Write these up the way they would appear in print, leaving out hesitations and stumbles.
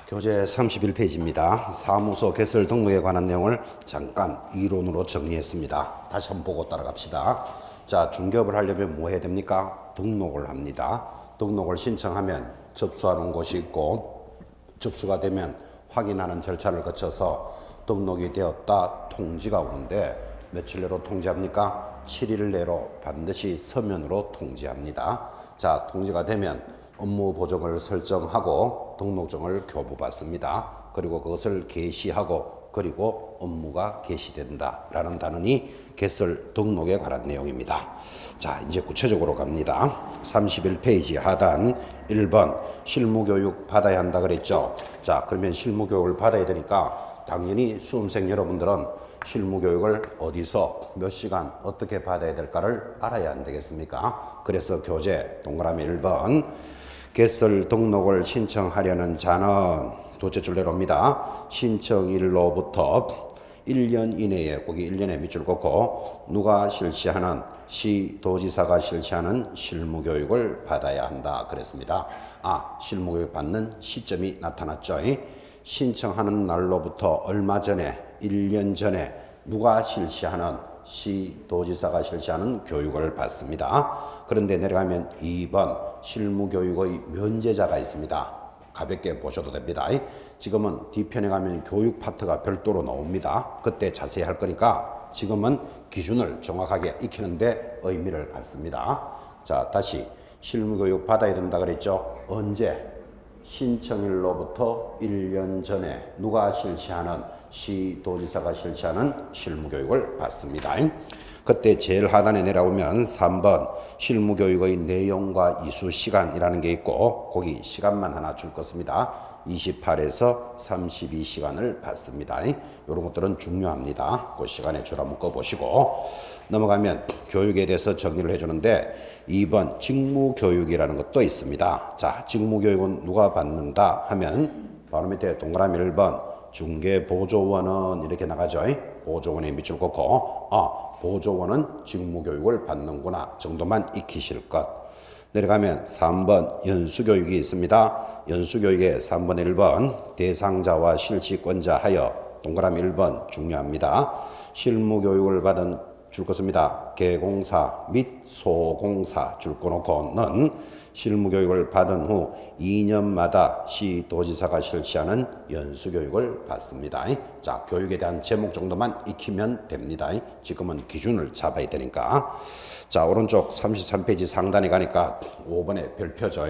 교재 31페이지입니다. 사무소 개설 등록에 관한 내용을 잠깐 이론으로 정리했습니다. 다시 한번 보고 따라갑시다. 자, 중개업을 하려면 뭐 해야 됩니까? 등록을 합니다. 등록을 신청하면 접수하는 곳이 있고, 접수가 되면 확인하는 절차를 거쳐서 등록이 되었다 통지가 오는데, 며칠 내로 통지합니까? 7일 내로 반드시 서면으로 통지합니다. 자, 통지가 되면 업무 보정을 설정하고 등록증을 교부받습니다. 그리고 그것을 게시하고 그리고 업무가 개시된다 라는 단원이 개설 등록에 관한 내용입니다. 자, 이제 구체적으로 갑니다. 31페이지 하단 1번 실무교육 받아야 한다 그랬죠. 자, 그러면 실무교육을 받아야 되니까 당연히 수험생 여러분들은 실무교육을 어디서 몇 시간 어떻게 받아야 될까를 알아야 안 되겠습니까? 그래서 교재 동그라미 1번 개설 등록을 신청하려는 자는 도체 줄내려옵니다. 신청일로부터 1년 이내에, 거기 1년에 밑줄 긋고 누가 실시하는 시도지사가 실시하는 실무교육을 받아야 한다 그랬습니다. 아, 실무교육 받는 시점이 나타났죠. 신청하는 날로부터 얼마 전에, 1년 전에 누가 실시하는 시도지사가 실시하는 교육을 받습니다. 그런데 내려가면 2번 실무교육의 면제자가 있습니다. 가볍게 보셔도 됩니다. 지금은 뒤편에 가면 교육 파트가 별도로 나옵니다. 그때 자세히 할 거니까 지금은 기준을 정확하게 익히는데 의미를 갖습니다. 자, 다시 실무교육 받아야 된다 그랬죠. 언제? 신청일로부터 1년 전에 누가 실시하는 시도지사가 실시하는 실무교육을 받습니다. 그때 제일 하단에 내려오면 3번 실무교육의 내용과 이수 시간이라는 게 있고 거기 시간만 하나 줄 것입니다. 28에서 32시간을 받습니다. 이런 것들은 중요합니다. 그 시간에 줄 한번 꺼보시고 넘어가면 교육에 대해서 정리를 해주는데 2번 직무교육이라는 것도 있습니다. 자, 직무교육은 누가 받는다 하면 바로 밑에 동그라미 1번 중개보조원은 이렇게 나가죠. 보조원에 밑줄 긋고 보조원은 직무교육을 받는구나 정도만 익히실 것. 내려가면 3번 연수교육이 있습니다. 연수교육의 3번에 1번 대상자와 실시권자 하여 동그라미 1번 중요합니다. 실무교육을 받은 줄 것입니다. 개공사 및 소공사 줄 꺼놓고는 실무교육을 받은 후 2년마다 시도지사가 실시하는 연수교육을 받습니다. 자, 교육에 대한 제목 정도만 익히면 됩니다. 지금은 기준을 잡아야 되니까. 자, 오른쪽 33페이지 상단에 가니까 5번의 별표죠.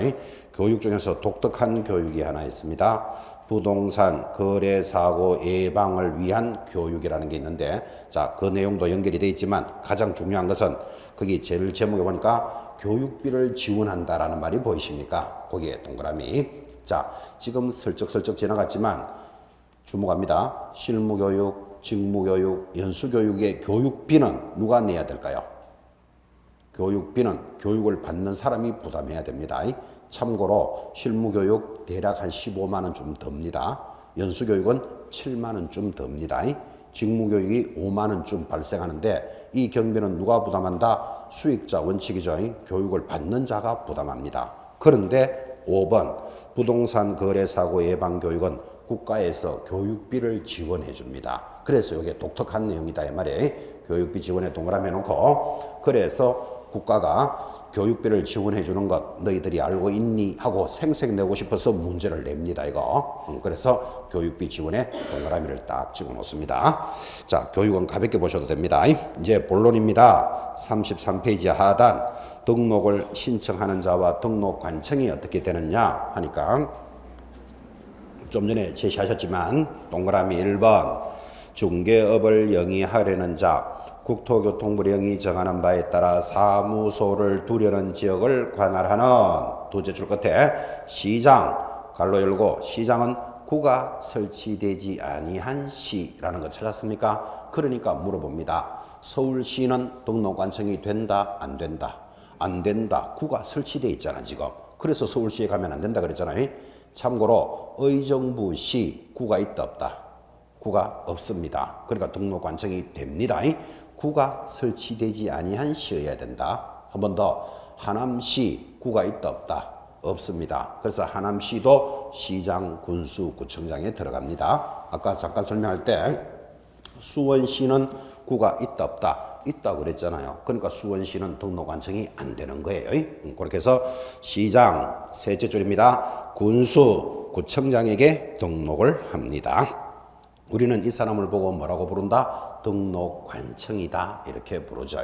교육 중에서 독특한 교육이 하나 있습니다. 부동산 거래 사고 예방을 위한 교육이라는 게 있는데, 자, 그 내용도 연결이 되어 있지만 가장 중요한 것은 거기 제일 제목에 보니까 교육비를 지원한다라는 말이 보이십니까? 거기에 동그라미. 자, 지금 슬쩍슬쩍 지나갔지만 주목합니다. 실무교육, 직무교육, 연수교육의 교육비는 누가 내야 될까요? 교육비는 교육을 받는 사람이 부담해야 됩니다. 참고로 실무교육 대략 한 15만 원 좀 듭니다. 연수교육은 7만 원 좀 듭니다. 직무교육이 5만 원 좀 발생하는데 이 경비는 누가 부담한다? 수익자 원칙이죠. 교육을 받는 자가 부담합니다. 그런데 5번 부동산 거래사고 예방교육은 국가에서 교육비를 지원해 줍니다. 그래서 이게 독특한 내용이다 이 말이에요. 교육비 지원에 동그라미 해놓고 그래서 국가가 교육비를 지원해 주는 것 너희들이 알고 있니? 하고 생색내고 싶어서 문제를 냅니다 이거. 그래서 교육비 지원에 동그라미를 딱 찍어 놓습니다. 자, 교육은 가볍게 보셔도 됩니다. 이제 본론입니다. 33페이지 하단 등록을 신청하는 자와 등록 관청이 어떻게 되느냐 하니까 좀 전에 제시하셨지만 동그라미 1번 중개업을 영위하려는 자 국토교통부령이 정하는 바에 따라 사무소를 두려는 지역을 관할하는 두째 줄 끝에 시장 갈로 열고 시장은 구가 설치되지 아니한 시라는 거 찾았습니까? 그러니까 물어봅니다. 서울시는 등록관청이 된다 안 된다? 안 된다. 구가 설치되어 있잖아 지금. 그래서 서울시에 가면 안 된다 그랬잖아요. 참고로 의정부시 구가 있다 없다? 구가 없습니다. 그러니까 등록관청이 됩니다. 구가 설치되지 아니한 시여야 된다. 한 번 더 하남시 구가 있다 없다? 없습니다. 그래서 하남시도 시장, 군수, 구청장에 들어갑니다. 아까 잠깐 설명할 때 수원시는 구가 있다 없다? 있다 그랬잖아요. 그러니까 수원시는 등록관청이 안 되는 거예요. 그렇게 해서 시장, 셋째 줄입니다. 군수, 구청장에게 등록을 합니다. 우리는 이 사람을 보고 뭐라고 부른다? 등록관청이다 이렇게 부르죠.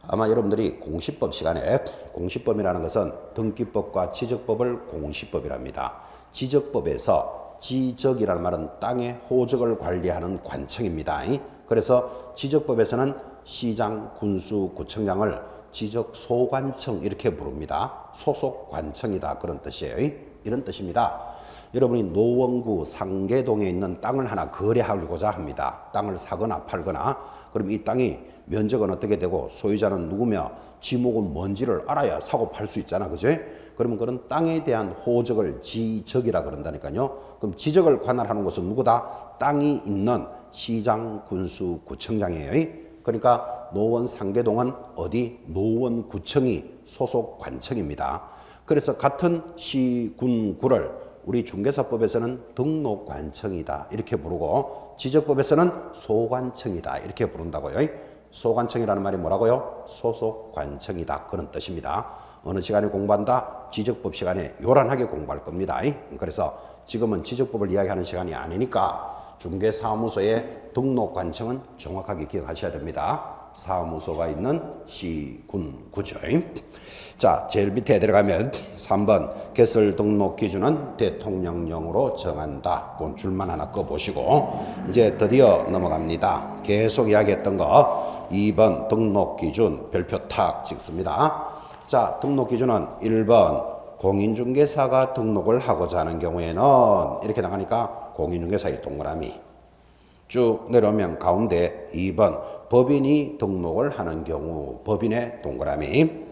아마 여러분들이 공시법 시간에, 공시법이라는 것은 등기법과 지적법을 공시법이랍니다. 지적법에서 지적이라는 말은 땅의 호적을 관리하는 관청입니다. 그래서 지적법에서는 시장, 군수, 구청장을 지적소관청 이렇게 부릅니다. 소속관청이다 그런 뜻이에요. 이런 뜻입니다. 여러분이 노원구 상계동에 있는 땅을 하나 거래하고자 합니다. 땅을 사거나 팔거나, 그럼 이 땅이 면적은 어떻게 되고 소유자는 누구며 지목은 뭔지를 알아야 사고 팔 수 있잖아, 그죠? 그러면 그런 땅에 대한 호적을 지적이라 그런다니까요. 그럼 지적을 관할하는 것은 누구다? 땅이 있는 시장, 군수, 구청장이에요. 그러니까 노원 상계동은 어디? 노원구청이 소속 관청입니다. 그래서 같은 시, 군, 구를 우리 중개사법에서는 등록관청이다 이렇게 부르고, 지적법에서는 소관청이다 이렇게 부른다고요. 소관청이라는 말이 뭐라고요? 소속관청이다 그런 뜻입니다. 어느 시간에 공부한다? 지적법 시간에 요란하게 공부할 겁니다. 그래서 지금은 지적법을 이야기하는 시간이 아니니까 중개사무소의 등록관청은 정확하게 기억하셔야 됩니다. 사무소가 있는 시, 군, 구죠. 자, 제일 밑에 들어가면 3번 개설 등록 기준은 대통령령으로 정한다. 그건 줄만 하나 꺼보시고 이제 드디어 넘어갑니다. 계속 이야기했던 거 2번 등록 기준 별표 탁 찍습니다. 자, 등록 기준은 1번 공인중개사가 등록을 하고자 하는 경우에는 이렇게 나가니까 공인중개사의 동그라미 쭉 내려오면 가운데 2번 법인이 등록을 하는 경우 법인의 동그라미.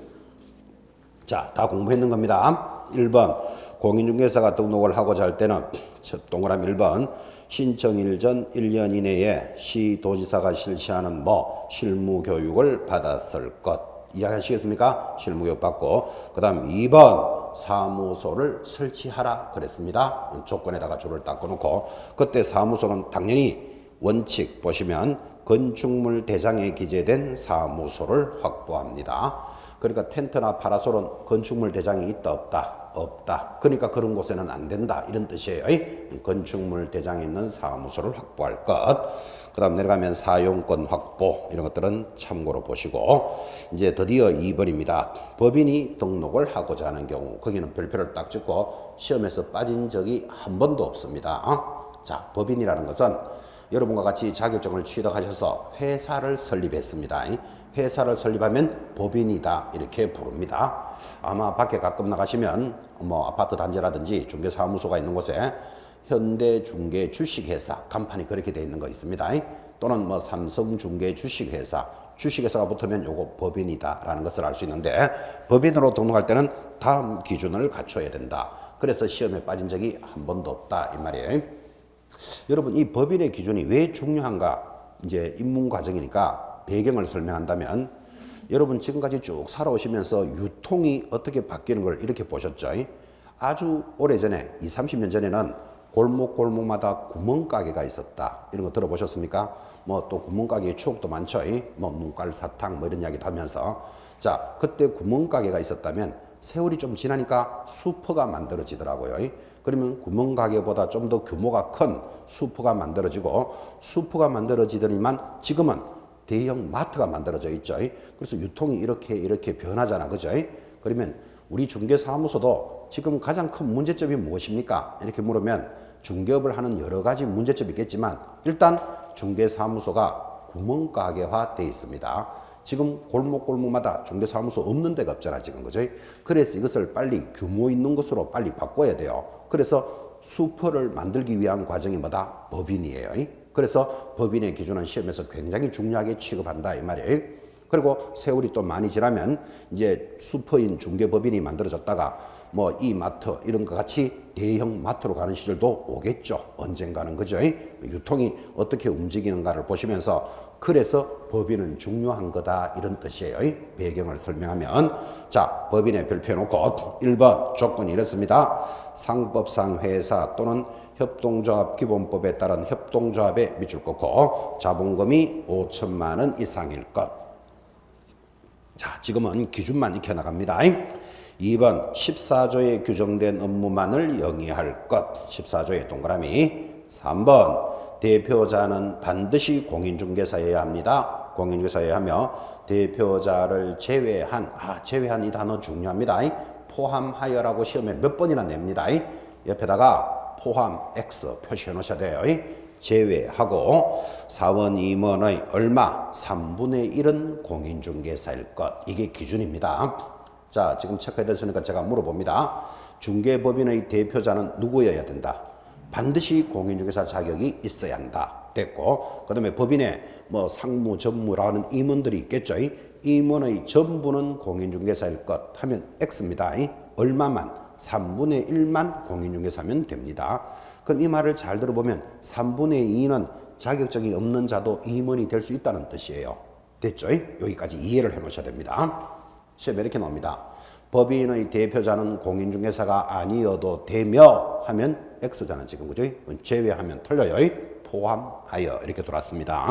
자, 다 공부했는 겁니다. 1번 공인중개사가 등록을 하고자 할 때는 첫 동그라미 1번 신청일 전 1년 이내에 시도지사가 실시하는 실무교육을 받았을 것. 이해하시겠습니까? 실무교육 받고. 그 다음 2번 사무소를 설치하라 그랬습니다. 조건에다가 줄을 딱 꺼놓고, 그때 사무소는 당연히 원칙 보시면 건축물 대장에 기재된 사무소를 확보합니다. 그러니까 텐트나 파라솔은 건축물 대장이 있다 없다? 없다. 그러니까 그런 곳에는 안 된다 이런 뜻이에요. 건축물 대장에 있는 사무소를 확보할 것. 그 다음 내려가면 사용권 확보 이런 것들은 참고로 보시고, 이제 드디어 2번입니다. 법인이 등록을 하고자 하는 경우, 거기는 별표를 딱 찍고 시험에서 빠진 적이 한 번도 없습니다. 자, 법인이라는 것은 여러분과 같이 자격증을 취득하셔서 회사를 설립했습니다. 회사를 설립하면 법인이다 이렇게 부릅니다. 아마 밖에 가끔 나가시면 아파트 단지라든지 중개사무소가 있는 곳에 현대중개 주식회사 간판이 그렇게 되어 있는 거 있습니다. 또는 삼성중개 주식회사, 주식회사가 붙으면 요거 법인이다 라는 것을 알 수 있는데, 법인으로 등록할 때는 다음 기준을 갖춰야 된다. 그래서 시험에 빠진 적이 한 번도 없다 이 말이에요. 여러분, 이 법인의 기준이 왜 중요한가? 이제 입문 과정이니까 배경을 설명한다면, 여러분 지금까지 쭉 살아오시면서 유통이 어떻게 바뀌는 걸 이렇게 보셨죠? 아주 오래전에 20, 30년 전에는 골목마다 구멍가게가 있었다. 이런 거 들어보셨습니까? 또 구멍가게의 추억도 많죠. 눈깔 사탕 이런 이야기도 하면서. 자, 그때 구멍가게가 있었다면 세월이 좀 지나니까 슈퍼가 만들어지더라고요. 그러면 구멍가게보다 좀 더 규모가 큰 슈퍼가 만들어지고, 슈퍼가 만들어지더니만 지금은 대형 마트가 만들어져 있죠. 그래서 유통이 이렇게 변하잖아, 그죠? 그러면 우리 중개사무소도 지금 가장 큰 문제점이 무엇입니까? 이렇게 물으면 중개업을 하는 여러 가지 문제점이 있겠지만, 일단 중개사무소가 구멍가게화 되어 있습니다. 지금 골목마다 중개사무소 없는 데가 없잖아, 지금, 그죠? 그래서 이것을 빨리 규모 있는 것으로 빨리 바꿔야 돼요. 그래서 슈퍼를 만들기 위한 과정이 뭐다? 법인이에요. 그래서 법인의 기준은 시험에서 굉장히 중요하게 취급한다 이 말이에요. 그리고 세월이 또 많이 지나면 이제 슈퍼인 중개법인이 만들어졌다가 이마트 이런 것 같이 대형 마트로 가는 시절도 오겠죠. 언젠가는, 그죠? 유통이 어떻게 움직이는가를 보시면서 그래서 법인은 중요한 거다 이런 뜻이에요. 배경을 설명하면 자 법인의 별표 놓고 1번 조건이 이렇습니다. 상법상 회사 또는 협동조합 기본법에 따른 협동조합에 밑줄 긋고 자본금이 5천만 원 이상일 것. 자 지금은 기준만 익혀 나갑니다. 2번 14조에 규정된 업무만을 영위할 것. 14조의 동그라미. 3번 대표자는 반드시 공인중개사여야 합니다. 공인중개사여야 하며 대표자를 제외한 제외한 이 단어 중요합니다. 포함하여라고 시험에 몇 번이나 냅니다. 옆에다가 포함 X 표시해 놓으셔야 돼요. 제외하고 사원 임원의 얼마 3분의 1은 공인중개사일 것. 이게 기준입니다. 자 지금 체크해뒀으니까 제가 물어봅니다. 중개법인의 대표자는 누구여야 된다? 반드시 공인중개사 자격이 있어야 한다. 됐고 그 다음에 법인에 뭐 상무 전무라는 임원들이 있겠죠. 임원의 전부는 공인중개사일 것 하면 X입니다. 얼마만 3분의 1만 공인중개사면 됩니다. 그럼 이 말을 잘 들어보면 3분의 2는 자격증이 없는 자도 임원이 될 수 있다는 뜻이에요. 됐죠? 여기까지 이해를 해 놓으셔야 됩니다. 시험에 이렇게 나옵니다. 법인의 대표자는 공인중개사가 아니어도 되며 하면 X잖아 지금 그죠? 제외하면 틀려요. 포함하여 이렇게 돌았습니다.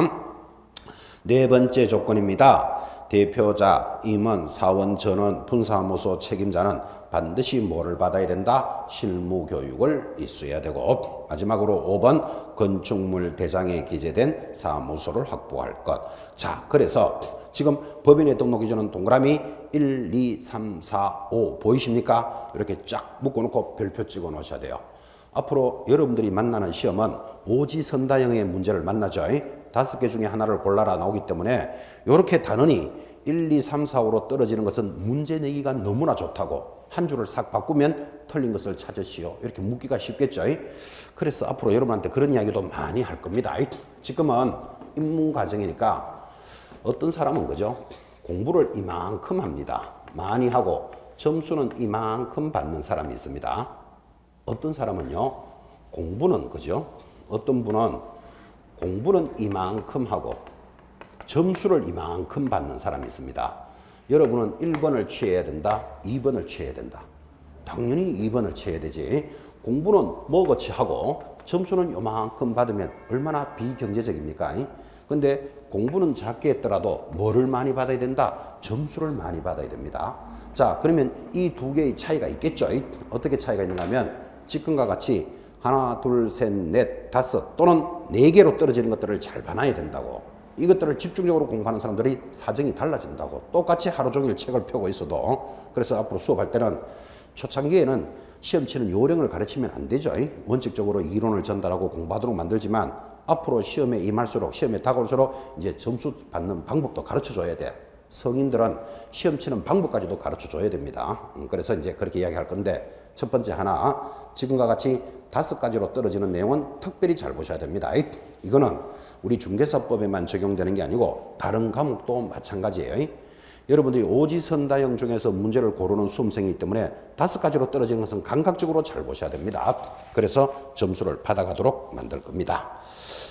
네 번째 조건입니다. 대표자, 임원, 사원, 전원, 분사무소 책임자는 반드시 뭐를 받아야 된다? 실무교육을 있어야 되고 마지막으로 5번 건축물 대장에 기재된 사무소를 확보할 것. 자 그래서 지금 법인의 등록 기준은 동그라미 1, 2, 3, 4, 5 보이십니까? 이렇게 쫙 묶어놓고 별표 찍어 놓으셔야 돼요. 앞으로 여러분들이 만나는 시험은 오지선다형의 문제를 만나죠. 5개 중에 하나를 골라라 나오기 때문에 이렇게 단원이 1, 2, 3, 4, 5로 떨어지는 것은 문제 내기가 너무나 좋다고 한 줄을 싹 바꾸면 틀린 것을 찾으시오. 이렇게 묻기가 쉽겠죠. 그래서 앞으로 여러분한테 그런 이야기도 많이 할 겁니다. 지금은 입문 과정이니까 어떤 사람은 그죠? 공부를 이만큼 합니다. 많이 하고 점수는 이만큼 받는 사람이 있습니다. 어떤 사람은요, 공부는 그죠? 어떤 분은 공부는 이만큼 하고 점수를 이만큼 받는 사람이 있습니다. 여러분은 1번을 취해야 된다, 2번을 취해야 된다. 당연히 2번을 취해야 되지. 공부는 뭐같이 하고 점수는 요만큼 받으면 얼마나 비경제적입니까? 근데 공부는 작게 했더라도 뭐를 많이 받아야 된다? 점수를 많이 받아야 됩니다. 자, 그러면 이 두 개의 차이가 있겠죠? 어떻게 차이가 있는가 하면 지금과 같이 하나, 둘, 셋, 넷, 다섯 또는 네 개로 떨어지는 것들을 잘 봐놔야 된다고. 이것들을 집중적으로 공부하는 사람들이 사정이 달라진다고. 똑같이 하루 종일 책을 펴고 있어도. 그래서 앞으로 수업할 때는 초창기에는 시험 치는 요령을 가르치면 안 되죠. 원칙적으로 이론을 전달하고 공부하도록 만들지만 앞으로 시험에 임할수록 시험에 다가올수록 이제 점수 받는 방법도 가르쳐 줘야 돼. 성인들은 시험 치는 방법까지도 가르쳐 줘야 됩니다. 그래서 이제 그렇게 이야기할 건데 첫 번째 하나, 지금과 같이 5가지로 떨어지는 내용은 특별히 잘 보셔야 됩니다. 이거는 우리 중개사법에만 적용되는 게 아니고 다른 과목도 마찬가지예요. 여러분들이 오지선다형 중에서 문제를 고르는 수험생이기 때문에 5가지로 떨어지는 것은 감각적으로 잘 보셔야 됩니다. 그래서 점수를 받아가도록 만들 겁니다.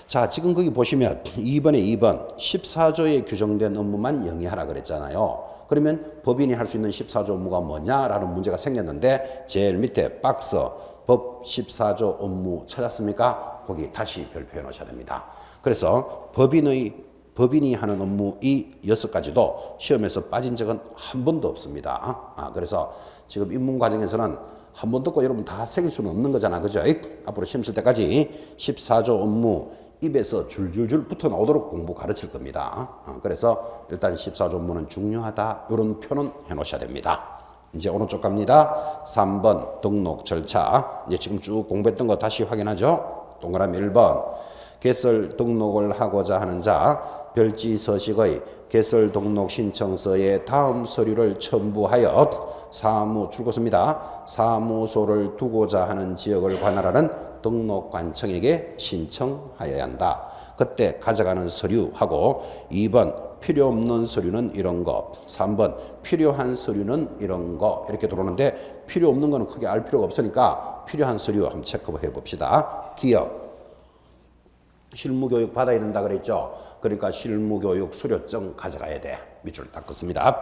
자, 지금 거기 보시면 2번에 2번 14조에 규정된 업무만 영위하라 그랬잖아요. 그러면 법인이 할 수 있는 14조 업무가 뭐냐라는 문제가 생겼는데 제일 밑에 박스 법 14조 업무 찾았습니까? 거기 다시 별표해 놓으셔야 됩니다. 그래서 법인이 하는 업무 이 6가지도 시험에서 빠진 적은 한 번도 없습니다. 그래서 지금 입문 과정에서는 한 번 듣고 여러분 다 새길 수는 없는 거잖아. 그죠? 앞으로 시험 칠 때까지 14조 업무 입에서 줄줄줄 붙어 나오도록 공부 가르칠 겁니다. 그래서 일단 14조 업무는 중요하다. 이런 표는 해 놓으셔야 됩니다. 이제 오른쪽 갑니다. 3번 등록 절차. 이제 지금 쭉 공부했던 거 다시 확인하죠. 동그라미 1번 개설 등록을 하고자 하는 자 별지 서식의 개설 등록 신청서에 다음 서류를 첨부하여 출구서입니다. 사무소를 두고자 하는 지역을 관할하는 등록관청에게 신청하여야 한다. 그때 가져가는 서류하고 2번 필요 없는 서류는 이런 거, 3번 필요한 서류는 이런 거 이렇게 들어오는데 필요 없는 거는 크게 알 필요가 없으니까 필요한 서류 한번 체크해 봅시다. 기업, 실무교육 받아야 된다 그랬죠. 그러니까 실무교육 수료증 가져가야 돼. 밑줄 딱 긋습니다.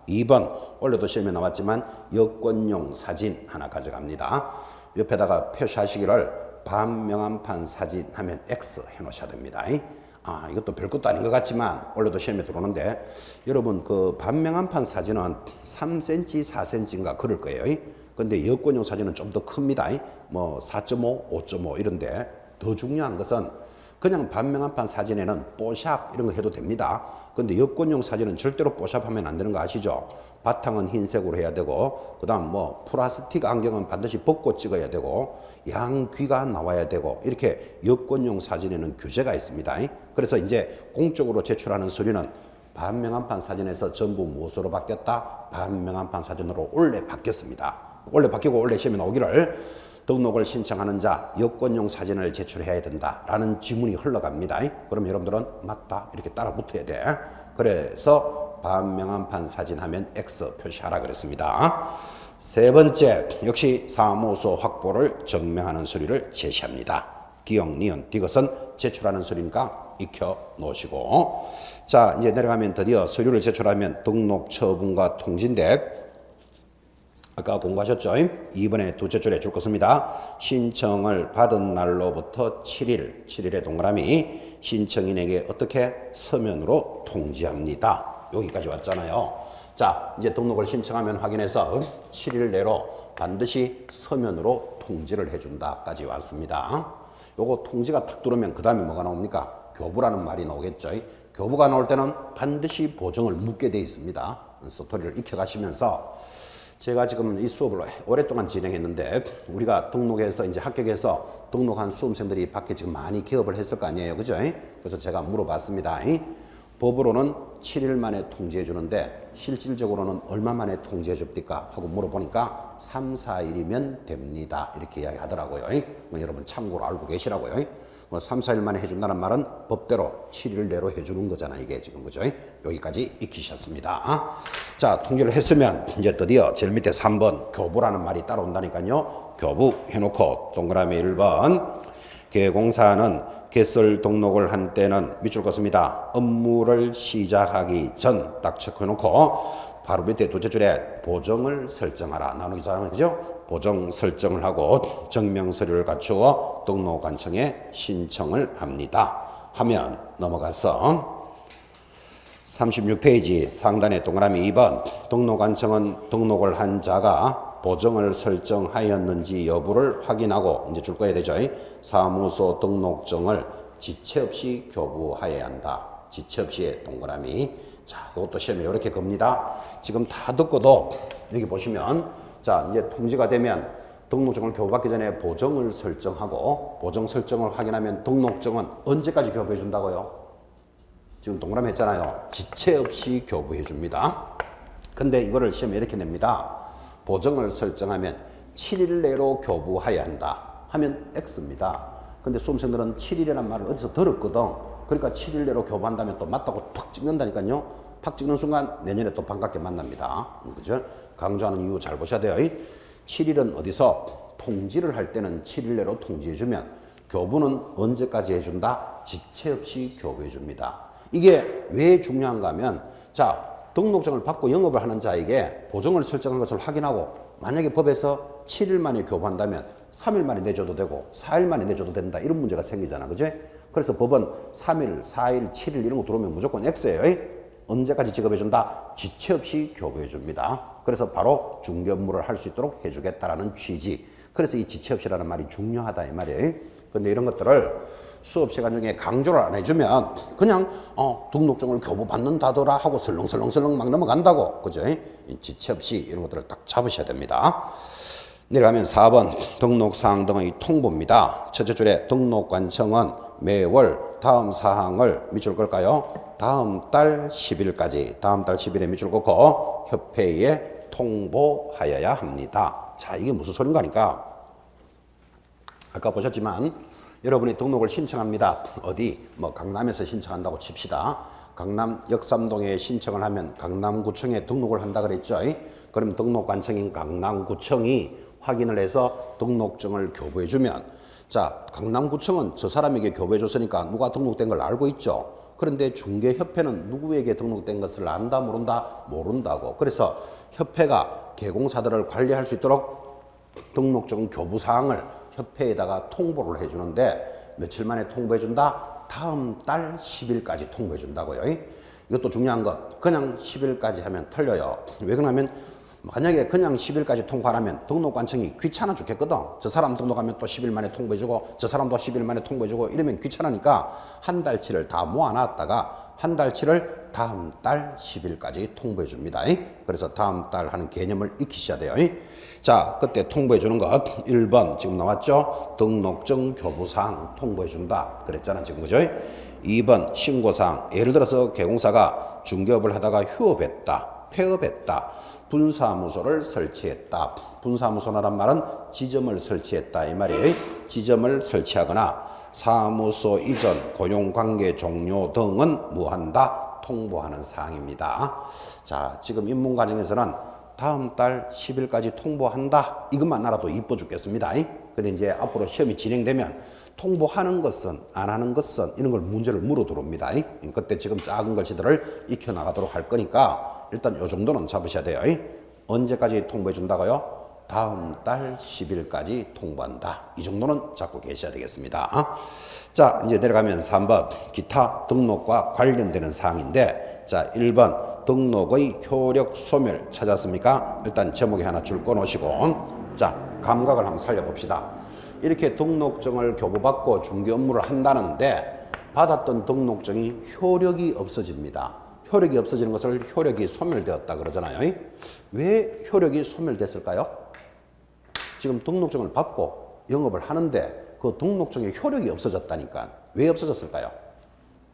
2번 원래도 시험에 나왔지만 여권용 사진 하나 가져갑니다. 옆에다가 표시하시기를 반명함판 사진 하면 X 해놓으셔야 됩니다. 이것도 별것도 아닌 것 같지만 원래도 시험에 들어오는데 여러분 그 반명함판 사진은 3cm, 4cm인가 그럴 거예요. 근데 여권용 사진은 좀 더 큽니다. 뭐 4.5, 5.5 이런데 더 중요한 것은 그냥 반명함판 사진에는 뽀샵 이런 거 해도 됩니다. 근데 여권용 사진은 절대로 뽀샵하면 안 되는 거 아시죠? 바탕은 흰색으로 해야 되고 그다음 뭐 플라스틱 안경은 반드시 벗고 찍어야 되고 양귀가 나와야 되고 이렇게 여권용 사진에는 규제가 있습니다. 그래서 이제 공적으로 제출하는 서류는 반명함판 사진에서 전부 무엇으로 바뀌었다? 반명함판 사진으로 원래 바뀌었습니다. 원래 바뀌고 원래 시험에 나오기를 등록을 신청하는 자 여권용 사진을 제출해야 된다라는 지문이 흘러갑니다. 그럼 여러분들은 맞다 이렇게 따라 붙어야 돼. 그래서 반명함판 사진 하면 X 표시하라 그랬습니다. 세 번째 역시 사무소 확보를 증명하는 서류를 제시합니다. 기역, 니은, 디귿은 제출하는 서류니까 익혀 놓으시고 자 이제 내려가면 드디어 서류를 제출하면 등록 처분과 통지인데 아까 공부하셨죠? 이번에 두째 줄에 줄 것입니다. 신청을 받은 날로부터 7일의 동그라미 신청인에게 어떻게 서면으로 통지합니다. 여기까지 왔잖아요. 자 이제 등록을 신청하면 확인해서 7일 내로 반드시 서면으로 통지를 해준다까지 왔습니다. 요거 통지가 탁 들어오면 그 다음에 뭐가 나옵니까? 교부라는 말이 나오겠죠. 교부가 나올 때는 반드시 보정을 묻게 돼 있습니다. 스토리를 익혀가시면서 제가 지금 이 수업을 오랫동안 진행했는데 우리가 등록해서 이제 합격해서 등록한 수험생들이 밖에 지금 많이 개업을 했을 거 아니에요. 그죠? 그래서 제가 물어봤습니다. 법으로는 7일 만에 통지해 주는데 실질적으로는 얼마 만에 통지해 줍니까? 하고 물어보니까 3, 4일이면 됩니다. 이렇게 이야기하더라고요. 뭐 여러분 참고로 알고 계시라고요. 뭐 3, 4일 만에 해준다는 말은 법대로 7일 내로 해주는 거잖아 이게 지금 그죠? 여기까지 익히셨습니다. 자 통지를 했으면 이제 드디어 제일 밑에 3번 교부라는 말이 따라온다니까요. 교부 해놓고 동그라미 1번 개공사는 개설 등록을 한 때는 밑줄 긋습니다. 업무를 시작하기 전 딱 체크해놓고 바로 밑에 둘째 줄에 보정을 설정하라 나누기 잘하는 거죠. 보정 설정을 하고 증명서류를 갖추어 등록관청에 신청을 합니다. 하면 넘어가서 36페이지 상단의 동그라미 2번 등록관청은 등록을 한 자가 보정을 설정하였는지 여부를 확인하고 이제 줄 거야 되죠. 사무소 등록증을 지체 없이 교부하여야 한다. 지체 없이의 동그라미. 자, 이것도 시험에 이렇게 겁니다. 지금 다 듣고도 여기 보시면 자, 이제 통지가 되면 등록증을 교부받기 전에 보정을 설정하고 보정 설정을 확인하면 등록증은 언제까지 교부해 준다고요? 지금 동그라미 했잖아요. 지체 없이 교부해 줍니다. 근데 이거를 시험에 이렇게 냅니다. 보정을 설정하면 7일 내로 교부해야 한다 하면 X입니다. 근데 수험생들은 7일이라는 말을 어디서 들었거든. 그러니까 7일 내로 교부한다면 또 맞다고 팍 찍는다니까요. 팍 찍는 순간 내년에 또 반갑게 만납니다. 그죠? 강조하는 이유 잘 보셔야 돼요. 7일은 어디서 통지를 할 때는 7일 내로 통지해주면 교부는 언제까지 해준다? 지체 없이 교부해줍니다. 이게 왜 중요한가 하면 자 등록증을 받고 영업을 하는 자에게 보정을 설정한 것을 확인하고 만약에 법에서 7일 만에 교부한다면 3일 만에 내줘도 되고 4일 만에 내줘도 된다 이런 문제가 생기잖아. 그죠? 그래서 법은 3일, 4일, 7일 이런 거 들어오면 무조건 X예요. 언제까지 지급해준다? 지체 없이 교부해줍니다. 그래서 바로 중개업무를 할 수 있도록 해주겠다라는 취지. 그래서 이 지체 없이라는 말이 중요하다 이 말이에요. 근데 이런 것들을 수업 시간 중에 강조를 안 해주면 그냥 등록증을 교부받는다더라 하고 설렁설렁 막 넘어간다고. 그죠? 지체 없이 이런 것들을 딱 잡으셔야 됩니다. 내려가면 4번 등록사항 등의 통보입니다. 첫째 줄에 등록관청은 매월 다음 사항을 밑줄 걸까요? 다음 달 10일까지 다음 달 10일에 밑줄 긋고 협회에 통보하여야 합니다. 자 이게 무슨 소린가 하니까 아까 보셨지만 여러분이 등록을 신청합니다. 어디 뭐 강남에서 신청한다고 칩시다. 강남 역삼동에 신청을 하면 강남구청에 등록을 한다 그랬죠. 그럼 등록관청인 강남구청이 확인을 해서 등록증을 교부해 주면 자, 강남구청은 저 사람에게 교부해줬으니까 누가 등록된 걸 알고 있죠. 그런데 중개협회는 누구에게 등록된 것을 안다 모른다? 모른다고. 그래서 협회가 개공사들을 관리할 수 있도록 등록증 교부사항을 협회에다가 통보를 해주는데 며칠 만에 통보해준다? 다음 달 10일까지 통보해준다고요. 이것도 중요한 것. 그냥 10일까지 하면 틀려요. 왜 그러냐면 만약에 그냥 10일까지 통과하면 등록관청이 귀찮아 죽겠거든. 저 사람 등록하면 또 10일 만에 통보해주고 저 사람도 10일 만에 통보해주고 이러면 귀찮으니까 한 달치를 다 모아놨다가 한 달치를 다음 달 10일까지 통보해줍니다. 그래서 다음 달 하는 개념을 익히셔야 돼요. 자, 그때 통보해주는 것 1번 지금 나왔죠? 등록증 교부사항 통보해준다 그랬잖아 지금 그죠? 2번 신고사항 예를 들어서 개공사가 중개업을 하다가 휴업했다 폐업했다 분사무소를 설치했다. 분사무소라는 말은 지점을 설치했다 이 말이에요. 지점을 설치하거나 사무소 이전, 고용관계 종료 등은 무한다 통보하는 사항입니다. 자, 지금 입문과정에서는 다음 달 10일까지 통보한다 이것만 알아도 이뻐 죽겠습니다. 근데 이제 앞으로 시험이 진행되면 통보하는 것은 안 하는 것은 이런 걸 문제를 물어 들어옵니다. 그때 지금 작은 글씨들을 익혀 나가도록 할 거니까 일단 요 정도는 잡으셔야 돼요. 언제까지 통보해 준다고요? 다음 달 10일까지 통보한다. 이 정도는 잡고 계셔야 되겠습니다. 자, 이제 내려가면 3번 기타 등록과 관련되는 사항인데 자, 1번 등록의 효력 소멸 찾았습니까? 일단 제목에 하나 줄 꺼놓으시고 자, 감각을 한번 살려봅시다. 이렇게 등록증을 교부받고 중개 업무를 한다는데 받았던 등록증이 효력이 없어집니다. 효력이 없어지는 것을 효력이 소멸되었다 그러잖아요. 왜 효력이 소멸됐을까요? 지금 등록증을 받고 영업을 하는데 그 등록증의 효력이 없어졌다니까. 왜 없어졌을까요?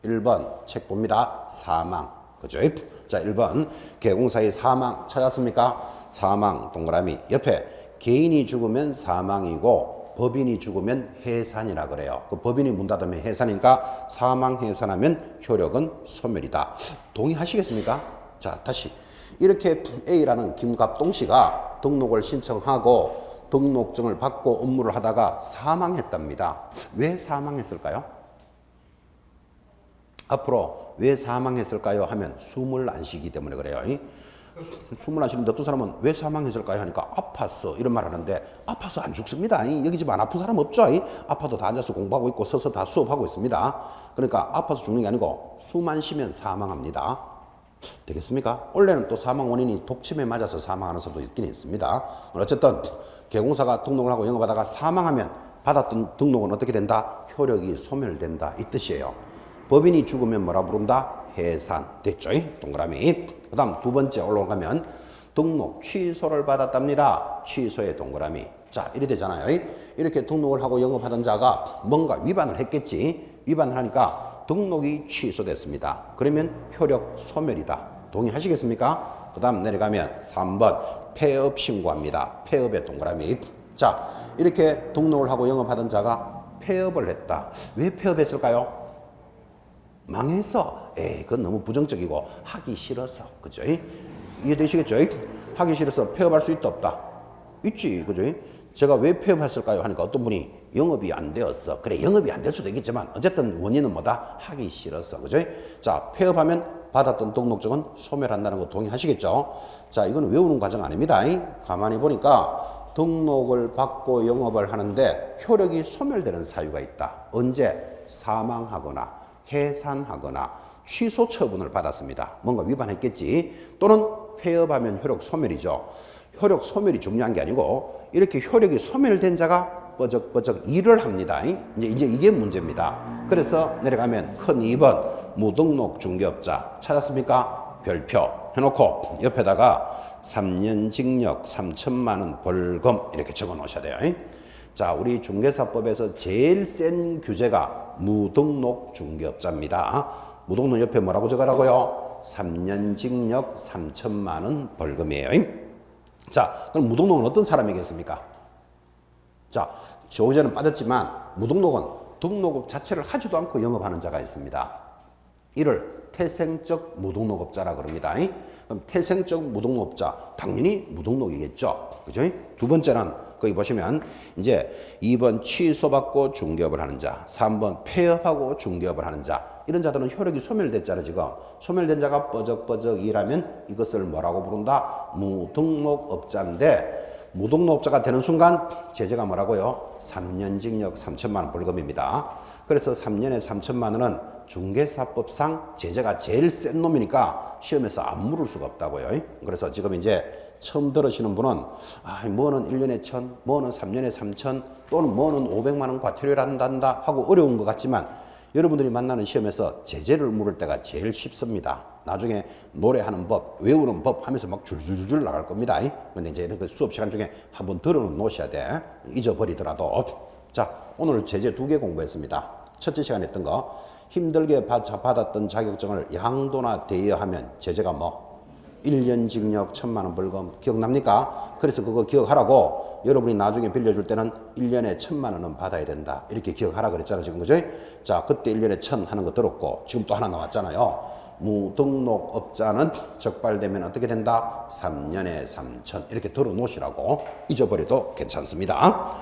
1번 책 봅니다. 사망. 그죠? 자, 1번 개공사의 사망 찾았습니까? 사망 동그라미 옆에 개인이 죽으면 사망이고 법인이 죽으면 해산이라 그래요. 그 법인이 문 닫으면 해산이니까 사망 해산하면 효력은 소멸이다. 동의하시겠습니까? 자, 다시 이렇게 A라는 김갑동 씨가 등록을 신청하고 등록증을 받고 업무를 하다가 사망했답니다. 왜 사망했을까요? 앞으로 왜 사망했을까요? 하면 숨을 안 쉬기 때문에 그래요. 숨을 안 쉬는데 어떤 사람은 왜 사망했을까요? 하니까 아팠어 이런 말 하는데 아파서 안 죽습니다. 여기 집 안 아픈 사람 없죠? 아파도 다 앉아서 공부하고 있고 서서 다 수업하고 있습니다. 그러니까 아파서 죽는 게 아니고 숨 안 쉬면 사망합니다. 되겠습니까? 원래는 또 사망 원인이 독침에 맞아서 사망하는 사람도 있긴 있습니다. 어쨌든 개공사가 등록을 하고 영업하다가 사망하면 받았던 등록은 어떻게 된다? 효력이 소멸된다 이 뜻이에요. 법인이 죽으면 뭐라 부른다? 해산. 됐죠? 동그라미. 그 다음 두 번째 올라가면 등록 취소를 받았답니다. 취소의 동그라미. 자, 이래 되잖아요. 이렇게 등록을 하고 영업하던 자가 뭔가 위반을 했겠지. 위반을 하니까 등록이 취소됐습니다. 그러면 효력 소멸이다. 동의하시겠습니까? 그 다음 내려가면 3번 폐업 신고합니다. 폐업의 동그라미. 자, 이렇게 등록을 하고 영업하던 자가 폐업을 했다. 왜 폐업했을까요? 망해서. 그건 너무 부정적이고 하기 싫어서. 그죠? 이해되시겠죠? 하기 싫어서 폐업할 수 있다 없다? 있지. 그죠? 제가 왜 폐업했을까요? 하니까 어떤 분이 영업이 안 되었어. 그래, 영업이 안 될 수도 있겠지만 어쨌든 원인은 뭐다? 하기 싫어서. 그죠? 자, 폐업하면 받았던 등록증은 소멸한다는 거 동의하시겠죠? 자, 이거는 외우는 과정 아닙니다. 가만히 보니까 등록을 받고 영업을 하는데 효력이 소멸되는 사유가 있다. 언제? 사망하거나 해산하거나 취소 처분을 받았습니다. 뭔가 위반했겠지. 또는 폐업하면 효력 소멸이죠. 효력 소멸이 중요한 게 아니고 이렇게 효력이 소멸된 자가 뻐적뻐적 일을 합니다. 이제 이게 문제입니다. 그래서 내려가면 큰 2번 무등록 중개업자 찾았습니까? 별표 해놓고 옆에다가 3년 징역 3천만 원 벌금 이렇게 적어 놓으셔야 돼요. 자, 우리 중개사법에서 제일 센 규제가 무등록 중개업자입니다. 무등록 옆에 뭐라고 적으라고요? 3년 징역 3천만 원 벌금이에요. 자, 그럼 무등록은 어떤 사람이겠습니까? 자, 조제는 빠졌지만 무등록은 등록업 자체를 하지도 않고 영업하는 자가 있습니다. 이를 태생적 무등록업자라 그럽니다. 그럼 태생적 무등록업자 당연히 무등록이겠죠. 그죠? 두 번째는 거기 보시면 이제 2번 취소받고 중개업을 하는 자, 3번 폐업하고 중개업을 하는 자, 이런 자들은 효력이 소멸됐잖아 지금. 소멸된 자가 뻐적뻐적 일하면 이것을 뭐라고 부른다? 무등록업자인데, 무등록업자가 되는 순간 제재가 뭐라고요? 3년 징역 3천만 원 벌금입니다. 그래서 3년에 3천만 원은 중개사법상 제재가 제일 센 놈이니까 시험에서 안 물을 수가 없다고요. 그래서 지금 이제 처음 들으시는 분은 뭐는 1년에 1,000, 뭐는 3년에 3천, 또는 뭐는 500만 원 과태료를 한다 하고 어려운 것 같지만, 여러분들이 만나는 시험에서 제재를 물을 때가 제일 쉽습니다. 나중에 노래하는 법, 외우는 법 하면서 막 줄줄줄 나갈 겁니다. 근데 이제 그 수업 시간 중에 한번 들어 놓으셔야 돼. 잊어버리더라도. 자, 오늘 제재 2개 공부했습니다. 첫째 시간에 했던 거, 힘들게 받았던 자격증을 양도나 대여하면 제재가 뭐? 1년 징역 1,000만 원 벌금. 기억납니까? 그래서 그거 기억하라고 여러분이 나중에 빌려줄 때는 1년에 1,000만 원은 받아야 된다. 이렇게 기억하라 그랬잖아 지금, 그죠? 자, 그때 1년에 1,000 하는 거 들었고, 지금 또 하나 나왔잖아요. 무등록업자는 적발되면 어떻게 된다? 3년에 3천. 이렇게 들어 놓으시라고. 잊어버려도 괜찮습니다.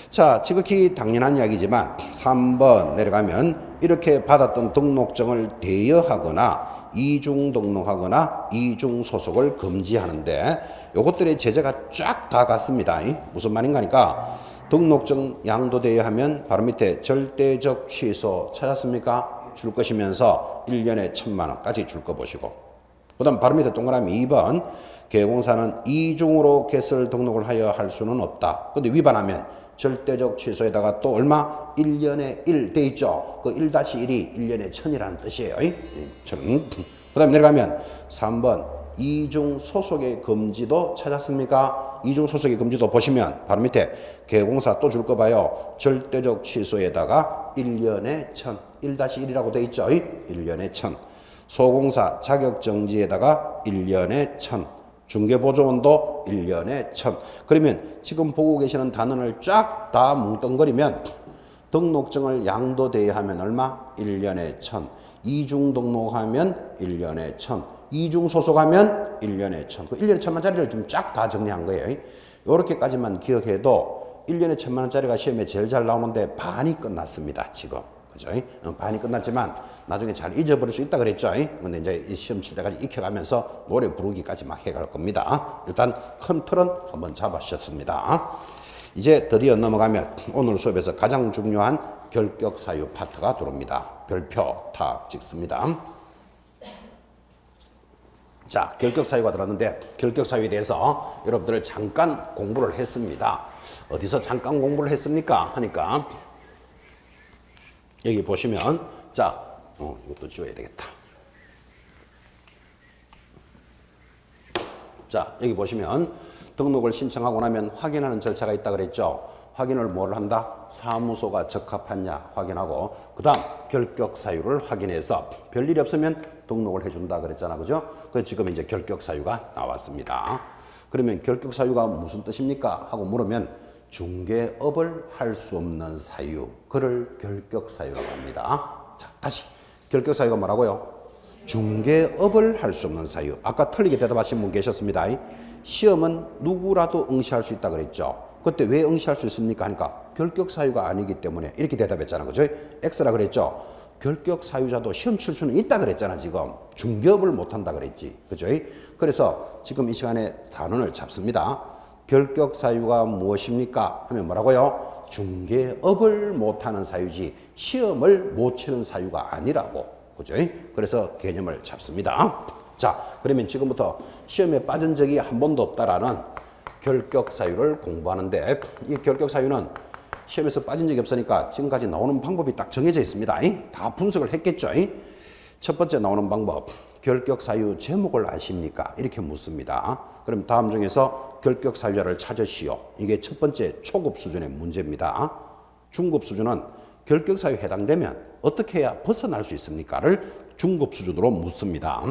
자, 지극히 당연한 이야기지만 3번 내려가면 이렇게 받았던 등록증을 대여하거나 이중 등록하거나 이중 소속을 금지하는데, 요것들의 제재가 쫙 다 같습니다. 무슨 말인가 하니까, 등록증 양도 대여하면 바로 밑에 절대적 취소 찾았습니까? 줄 것이면서 1년에 1,000만 원까지 줄 거 보시고, 그 다음 바로 밑에 동그라미 2번, 개공사는 이중으로 개설 등록을 하여 할 수는 없다. 근데 위반하면 절대적 취소에다가 또 얼마? 1년에 1 돼 있죠. 그 1-1이 1년에 1,000이라는 뜻이에요. 그 다음에 내려가면 3번 이중 소속의 금지도 찾았습니까? 이중 소속의 금지도 보시면 바로 밑에 개공사 또 줄 거 봐요. 절대적 취소에다가 1년에 1,000, 1-1이라고 돼 있죠. 1년에 1,000. 소공사 자격정지에다가 1년에 1,000. 중개보조원도 1년에 1,000. 그러면 지금 보고 계시는 단원을 쫙 다 뭉뚱거리면, 등록증을 양도 대여하면 얼마? 1년에 1,000. 이중 등록하면 1년에 1,000. 이중 소속하면 1년에 1,000. 그 1년에 1,000만짜리를 좀 쫙 다 정리한 거예요. 요렇게까지만 기억해도 1년에 1,000만 원짜리가 시험에 제일 잘 나오는데 반이 끝났습니다, 지금. 그죠? 반이 끝났지만 나중에 잘 잊어버릴 수 있다 그랬죠. 근데 이제 이 시험 칠 때까지 익혀가면서 노래 부르기까지 막 해갈 겁니다. 일단 큰 틀은 한번 잡아주셨습니다. 이제 드디어 넘어가면 오늘 수업에서 가장 중요한 결격 사유 파트가 들어옵니다. 별표 탁 찍습니다. 자, 결격 사유가 들었는데, 결격 사유에 대해서 여러분들 잠깐 공부를 했습니다. 어디서 잠깐 공부를 했습니까? 하니까 여기 보시면, 자, 이것도 지워야 되겠다. 자, 여기 보시면 등록을 신청하고 나면 확인하는 절차가 있다 그랬죠. 확인을 뭘 한다? 사무소가 적합하냐 확인하고, 그 다음 결격 사유를 확인해서 별일이 없으면 등록을 해준다 그랬잖아, 그죠? 그래서 지금 이제 결격 사유가 나왔습니다. 그러면 결격 사유가 무슨 뜻입니까? 하고 물으면, 중개업을 할 수 없는 사유, 그를 결격 사유라고 합니다. 자, 다시 결격 사유가 뭐라고요? 중개업을 할 수 없는 사유. 아까 틀리게 대답하신 분 계셨습니다. 시험은 누구라도 응시할 수 있다 그랬죠. 그때 왜 응시할 수 있습니까? 하니까 결격 사유가 아니기 때문에 이렇게 대답했잖아, 그죠? X라 그랬죠. 결격 사유자도 시험 칠 수는 있다 그랬잖아. 지금 중개업을 못한다 그랬지, 그죠? 그래서 지금 이 시간에 단원을 잡습니다. 결격 사유가 무엇입니까? 하면 뭐라고요? 중개업을 못하는 사유지 시험을 못 치는 사유가 아니라고, 그죠? 그래서 개념을 잡습니다. 자, 그러면 지금부터 시험에 빠진 적이 한 번도 없다라는 결격 사유를 공부하는데, 이 결격 사유는 시험에서 빠진 적이 없으니까 지금까지 나오는 방법이 딱 정해져 있습니다. 다 분석을 했겠죠. 첫 번째 나오는 방법, 결격 사유 제목을 아십니까? 이렇게 묻습니다. 그럼 다음 중에서 결격 사유자를 찾으시오. 이게 첫 번째 초급 수준의 문제입니다. 중급 수준은 결격 사유에 해당되면 어떻게 해야 벗어날 수 있습니까?를 중급 수준으로 묻습니다.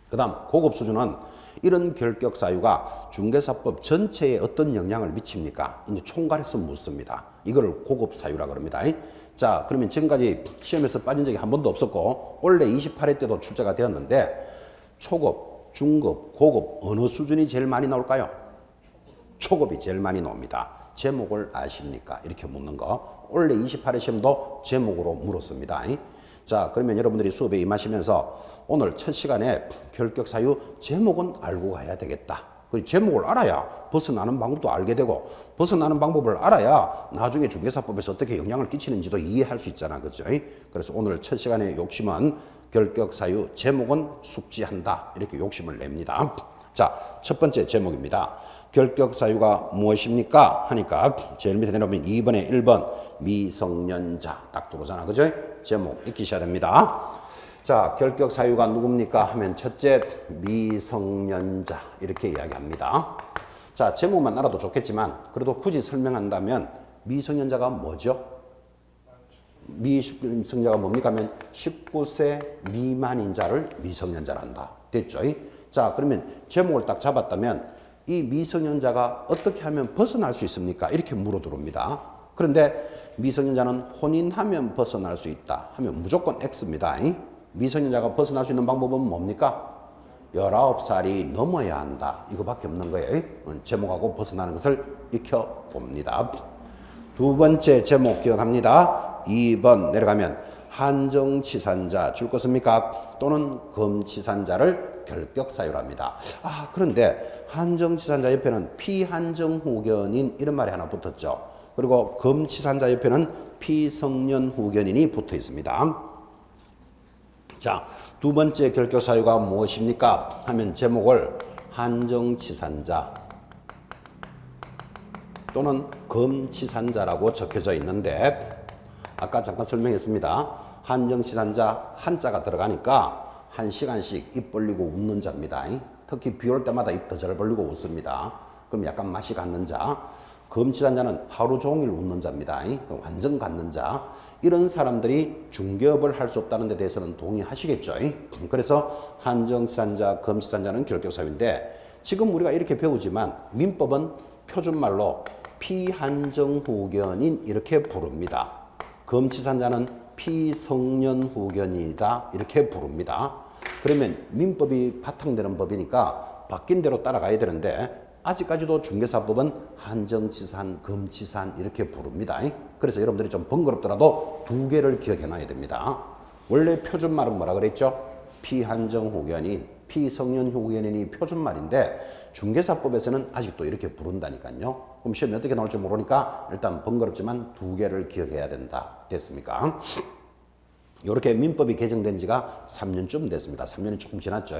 그 다음 고급 수준은 이런 결격 사유가 중개사법 전체에 어떤 영향을 미칩니까? 이제 총괄해서 묻습니다. 이걸 고급 사유라고 합니다. 자, 그러면 지금까지 시험에서 빠진 적이 한 번도 없었고 원래 28회 때도 출제가 되었는데, 초급, 중급, 고급 어느 수준이 제일 많이 나올까요? 초급이 제일 많이 나옵니다. 제목을 아십니까? 이렇게 묻는 거. 원래 28회 시험도 제목으로 물었습니다. 자, 그러면 여러분들이 수업에 임하시면서 오늘 첫 시간에 결격사유 제목은 알고 가야 되겠다. 그 제목을 알아야 벗어나는 방법도 알게 되고, 벗어나는 방법을 알아야 나중에 중개사법에서 어떻게 영향을 끼치는지도 이해할 수 있잖아. 그죠? 그래서 오늘 첫 시간에 욕심은 결격사유 제목은 숙지한다. 이렇게 욕심을 냅니다. 자, 첫 번째 제목입니다. 결격사유가 무엇입니까? 하니까 제일 밑에 내려오면 2번에 1번 미성년자 딱 들어오잖아. 그죠? 제목 익히셔야 됩니다. 자, 결격사유가 누굽니까? 하면 첫째 미성년자 이렇게 이야기합니다. 자, 제목만 알아도 좋겠지만 그래도 굳이 설명한다면 미성년자가 뭐죠? 미성년자가 뭡니까? 하면 19세 미만인 자를 미성년자란다. 됐죠? 자, 그러면 제목을 딱 잡았다면 이 미성년자가 어떻게 하면 벗어날 수 있습니까? 이렇게 물어 들어옵니다. 그런데 미성년자는 혼인하면 벗어날 수 있다 하면 무조건 X입니다. 미성년자가 벗어날 수 있는 방법은 뭡니까? 19살이 넘어야 한다. 이거밖에 없는 거예요. 제목하고 벗어나는 것을 익혀봅니다. 두 번째 제목 기억합니다. 2번 내려가면 한정치산자 줄 것입니까? 또는 검치산자를 결격사유랍니다. 아, 그런데 한정치산자 옆에는 피한정후견인 이런 말이 하나 붙었죠. 그리고 검치산자 옆에는 피성년후견인이 붙어 있습니다. 자, 두 번째 결격사유가 무엇입니까? 하면 제목을 한정치산자 또는 검치산자라고 적혀져 있는데, 아까 잠깐 설명했습니다. 한정치산자 한자가 들어가니까 1시간씩 입 벌리고 웃는 자입니다. 특히 비 올 때마다 입 더 잘 벌리고 웃습니다. 그럼 약간 맛이 갔는 자. 검치산자는 하루 종일 웃는 자입니다. 완전 갖는 자. 이런 사람들이 중개업을 할 수 없다는 데 대해서는 동의하시겠죠. 그래서 한정치산자, 검치산자는 결격사유인데, 지금 우리가 이렇게 배우지만 민법은 표준말로 피한정후견인 이렇게 부릅니다. 검치산자는 피성년후견이다 이렇게 부릅니다. 그러면 민법이 바탕되는 법이니까 바뀐 대로 따라가야 되는데, 아직까지도 중개사법은 한정치산, 검치산 이렇게 부릅니다. 그래서 여러분들이 좀 번거롭더라도 두 개를 기억해 놔야 됩니다. 원래 표준말은 뭐라 그랬죠? 피한정후견인, 피성년후견인이 표준말인데 중개사법에서는 아직도 이렇게 부른다니까요. 그럼 시험이 어떻게 나올지 모르니까 일단 번거롭지만 두 개를 기억해야 된다. 됐습니까? 이렇게 민법이 개정된 지가 3년쯤 됐습니다. 3년이 조금 지났죠.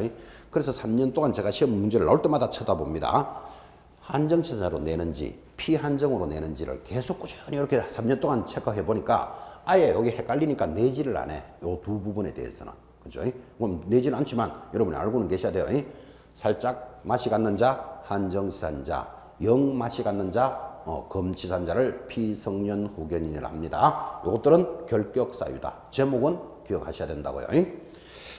그래서 3년 동안 제가 시험 문제를 나올 때마다 쳐다봅니다. 한정치산자로 내는지 피한정으로 내는지를 계속 꾸준히 이렇게 3년 동안 체크해 보니까 아예 여기 헷갈리니까 내지를 안 해. 이 두 부분에 대해서는. 그죠? 그럼 내지는 않지만 여러분이 알고는 계셔야 돼요. 살짝 맛이 갔는 자, 한정치산자, 영 맛이 갔는 자, 검치산자를 피성년후견인이라 합니다. 이것들은 결격사유다. 제목은 기억하셔야 된다고요.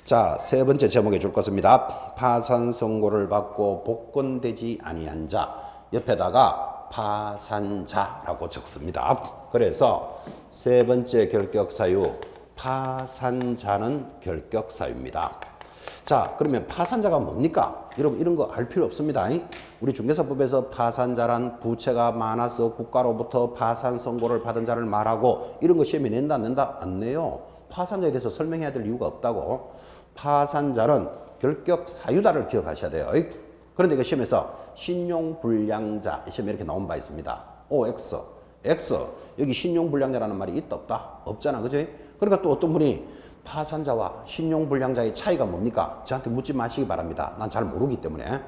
자, 세 번째 제목에 줄 것입니다. 파산선고를 받고 복권되지 아니한 자, 옆에다가 파산자라고 적습니다. 그래서 세 번째 결격사유, 파산자는 결격사유입니다. 자, 그러면 파산자가 뭡니까? 여러분 이런 거 알 필요 없습니다. 우리 중개사법에서 파산자란 부채가 많아서 국가로부터 파산 선고를 받은 자를 말하고, 이런 거 시험에 낸다 안 낸다? 안 내요. 파산자에 대해서 설명해야 될 이유가 없다고. 파산자는 결격사유다를 기억하셔야 돼요. 그런데 그 시험에서 신용불량자, 시험에 이렇게 나온 바 있습니다. OX, X, 여기 신용불량자라는 말이 있다 없다? 없잖아. 그죠? 그러니까 또 어떤 분이 파산자와 신용불량자의 차이가 뭡니까? 저한테 묻지 마시기 바랍니다. 난 잘 모르기 때문에.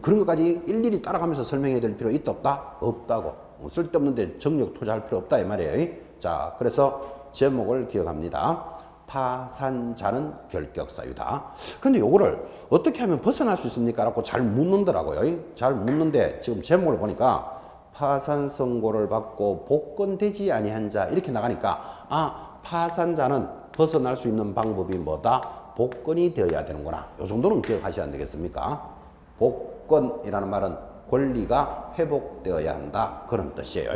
그런 것까지 일일이 따라가면서 설명해야 될 필요 있다 없다? 없다고. 쓸데없는데 정력 투자할 필요 없다 이 말이에요. 자, 그래서 제목을 기억합니다. 파산자는 결격사유다. 근데 요거를 어떻게 하면 벗어날 수 있습니까? 라고 잘 묻는더라고요. 잘 묻는데 지금 제목을 보니까 파산 선고를 받고 복권되지 아니한 자 이렇게 나가니까, 아, 파산자는 벗어날 수 있는 방법이 뭐다? 복권이 되어야 되는구나. 이 정도는 기억하셔야 안 되겠습니까? 복권이라는 말은 권리가 회복되어야 한다. 그런 뜻이에요.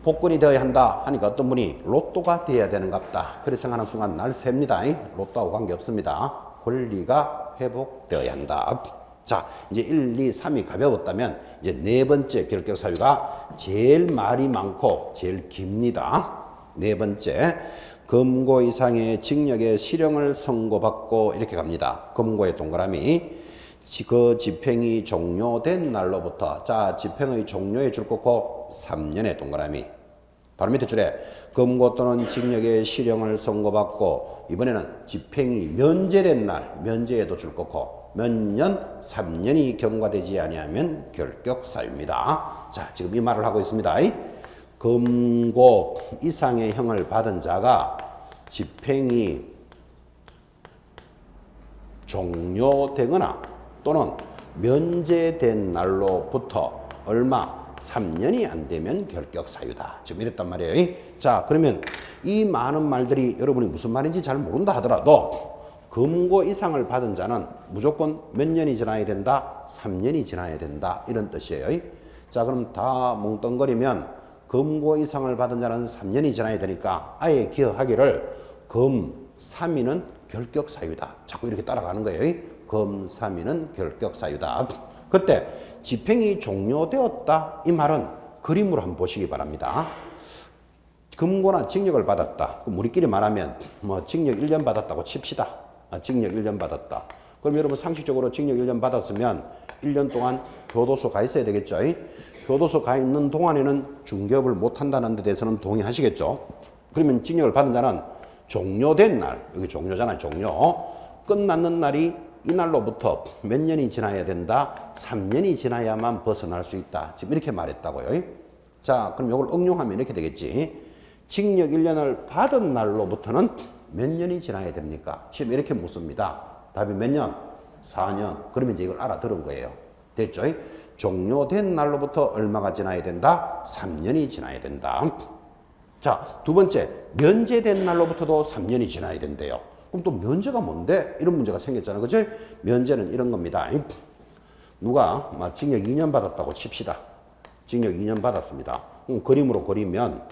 복권이 되어야 한다 하니까 어떤 분이 로또가 되어야 되는갑다. 그렇게 생각하는 순간 날 셉니다. 로또하고 관계없습니다. 권리가 회복되어야 한다. 자, 이제 1, 2, 3이 가벼웠다면 이제 네 번째 결격 사유가 제일 말이 많고 제일 깁니다. 네 번째, 금고 이상의 징역의 실형을 선고받고 이렇게 갑니다. 금고의 동그라미, 그 집행이 종료된 날로부터, 자, 집행의 종료의 줄 긋고 3년의 동그라미. 바로 밑에 줄에 금고 또는 징역의 실형을 선고받고 이번에는 집행이 면제된 날, 면제에도 줄 긋고 몇 년? 3년이 경과되지 아니하면 결격 사유입니다. 자, 지금 이 말을 하고 있습니다. 금고 이상의 형을 받은 자가 집행이 종료되거나 또는 면제된 날로부터 얼마? 3년이 안 되면 결격 사유다. 지금 이랬단 말이에요. 자, 그러면 이 많은 말들이 여러분이 무슨 말인지 잘 모른다 하더라도 금고 이상을 받은 자는 무조건 몇 년이 지나야 된다? 3년이 지나야 된다. 이런 뜻이에요. 자, 그럼 다 뭉뚱거리면 금고 이상을 받은 자는 3년이 지나야 되니까 아예 기억하기를 금 3위는 결격 사유다. 자꾸 이렇게 따라가는 거예요. 금 3위는 결격 사유다. 그때 집행이 종료되었다. 이 말은 그림으로 한번 보시기 바랍니다. 금고나 징역을 받았다. 그럼 우리끼리 말하면 뭐 징역 1년 받았다고 칩시다. 징역 1년 받았다. 그럼 여러분 상식적으로 징역 1년 받았으면 1년 동안 교도소 가 있어야 되겠죠. 교도소 가 있는 동안에는 중개업을 못 한다는 데 대해서는 동의하시겠죠. 그러면 징역을 받은 자는 종료된 날, 여기 종료잖아요. 종료. 끝났는 날이 이 날로부터 몇 년이 지나야 된다? 3년이 지나야만 벗어날 수 있다. 지금 이렇게 말했다고요. 자, 그럼 이걸 응용하면 이렇게 되겠지. 징역 1년을 받은 날로부터는 몇 년이 지나야 됩니까? 지금 이렇게 묻습니다. 답이 몇 년? 4년. 그러면 이제 이걸 알아들은 거예요. 됐죠? 종료된 날로부터 얼마가 지나야 된다? 3년이 지나야 된다. 자, 두 번째, 면제된 날로부터도 3년이 지나야 된대요. 그럼 또 면제가 뭔데? 이런 문제가 생겼잖아요. 그죠? 면제는 이런 겁니다. 누가 징역 2년 받았다고 칩시다. 징역 2년 받았습니다. 그림으로 그리면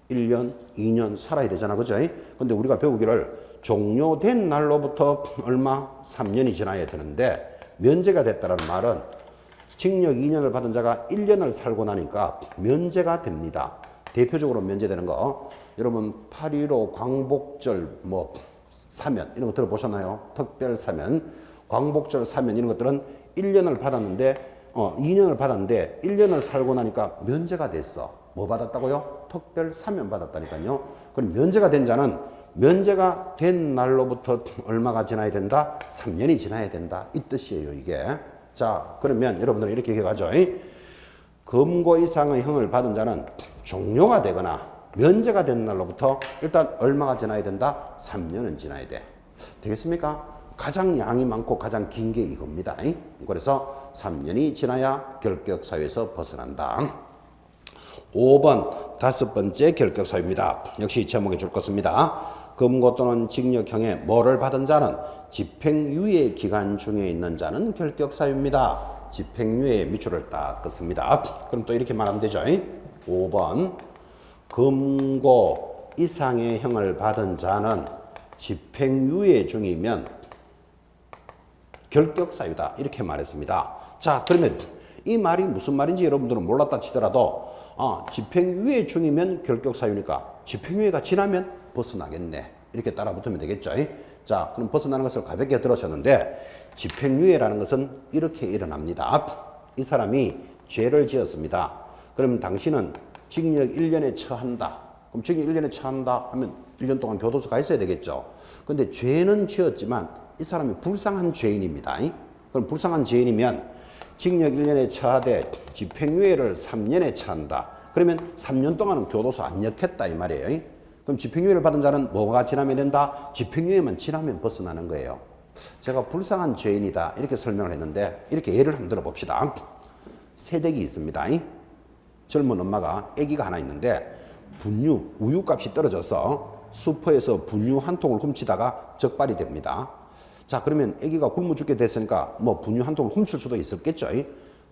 1년, 2년 살아야 되잖아. 그죠? 근데 우리가 배우기를 종료된 날로부터 얼마? 3년이 지나야 되는데 면제가 됐다는 말은 징역 2년을 받은 자가 1년을 살고 나니까 면제가 됩니다. 대표적으로 면제되는 거 여러분 8.15 광복절 사면 이런 거 들어보셨나요? 특별 사면, 광복절 사면 이런 것들은 1년을 받았는데 2년을 받았는데 1년을 살고 나니까 면제가 됐어. 뭐 받았다고요? 특별 사면 받았다니까요. 그럼 면제가 된 자는 면제가 된 날로부터 얼마가 지나야 된다? 3년이 지나야 된다. 이 뜻이에요, 이게. 자, 그러면 여러분들은 이렇게 기억하죠. 금고 이상의 형을 받은 자는 종료가 되거나 면제가 된 날로부터 일단 얼마가 지나야 된다? 3년은 지나야 돼. 되겠습니까? 가장 양이 많고 가장 긴 게 이겁니다. 그래서 3년이 지나야 결격 사유에서 벗어난다. 5번 다섯 번째 결격 사유입니다. 역시 제목에 줄 것입니다. 금고 또는 징역형의 뭐를 받은 자는 집행유예 기간 중에 있는 자는 결격 사유입니다. 집행유예 밑줄을 딱 긋습니다. 그럼 또 이렇게 말하면 되죠. 5번 금고 이상의 형을 받은 자는 집행유예 중이면 결격 사유다. 이렇게 말했습니다. 자, 그러면 이 말이 무슨 말인지 여러분들은 몰랐다 치더라도 집행유예 중이면 결격 사유니까 집행유예가 지나면 벗어나겠네. 이렇게 따라 붙으면 되겠죠. 자, 그럼 벗어나는 것을 가볍게 들으셨는데 집행유예라는 것은 이렇게 일어납니다. 이 사람이 죄를 지었습니다. 그러면 당신은 징역 1년에 처한다. 그럼 징역 1년에 처한다 하면 1년 동안 교도소 가 있어야 되겠죠. 근데 죄는 지었지만 이 사람이 불쌍한 죄인입니다. 그럼 불쌍한 죄인이면 징역 1년에 처하되 집행유예를 3년에 처한다. 그러면 3년 동안은 교도소 안 넣겠다 이 말이에요. 그럼 집행유예를 받은 자는 뭐가 지나면 된다? 집행유예만 지나면 벗어나는 거예요. 제가 불쌍한 죄인이다 이렇게 설명을 했는데 이렇게 예를 한번 들어봅시다. 새댁이 있습니다. 젊은 엄마가 아기가 하나 있는데 우유값이 떨어져서 슈퍼에서 분유 한 통을 훔치다가 적발이 됩니다. 자, 그러면 아기가 굶어 죽게 됐으니까 분유 한 통을 훔칠 수도 있었겠죠.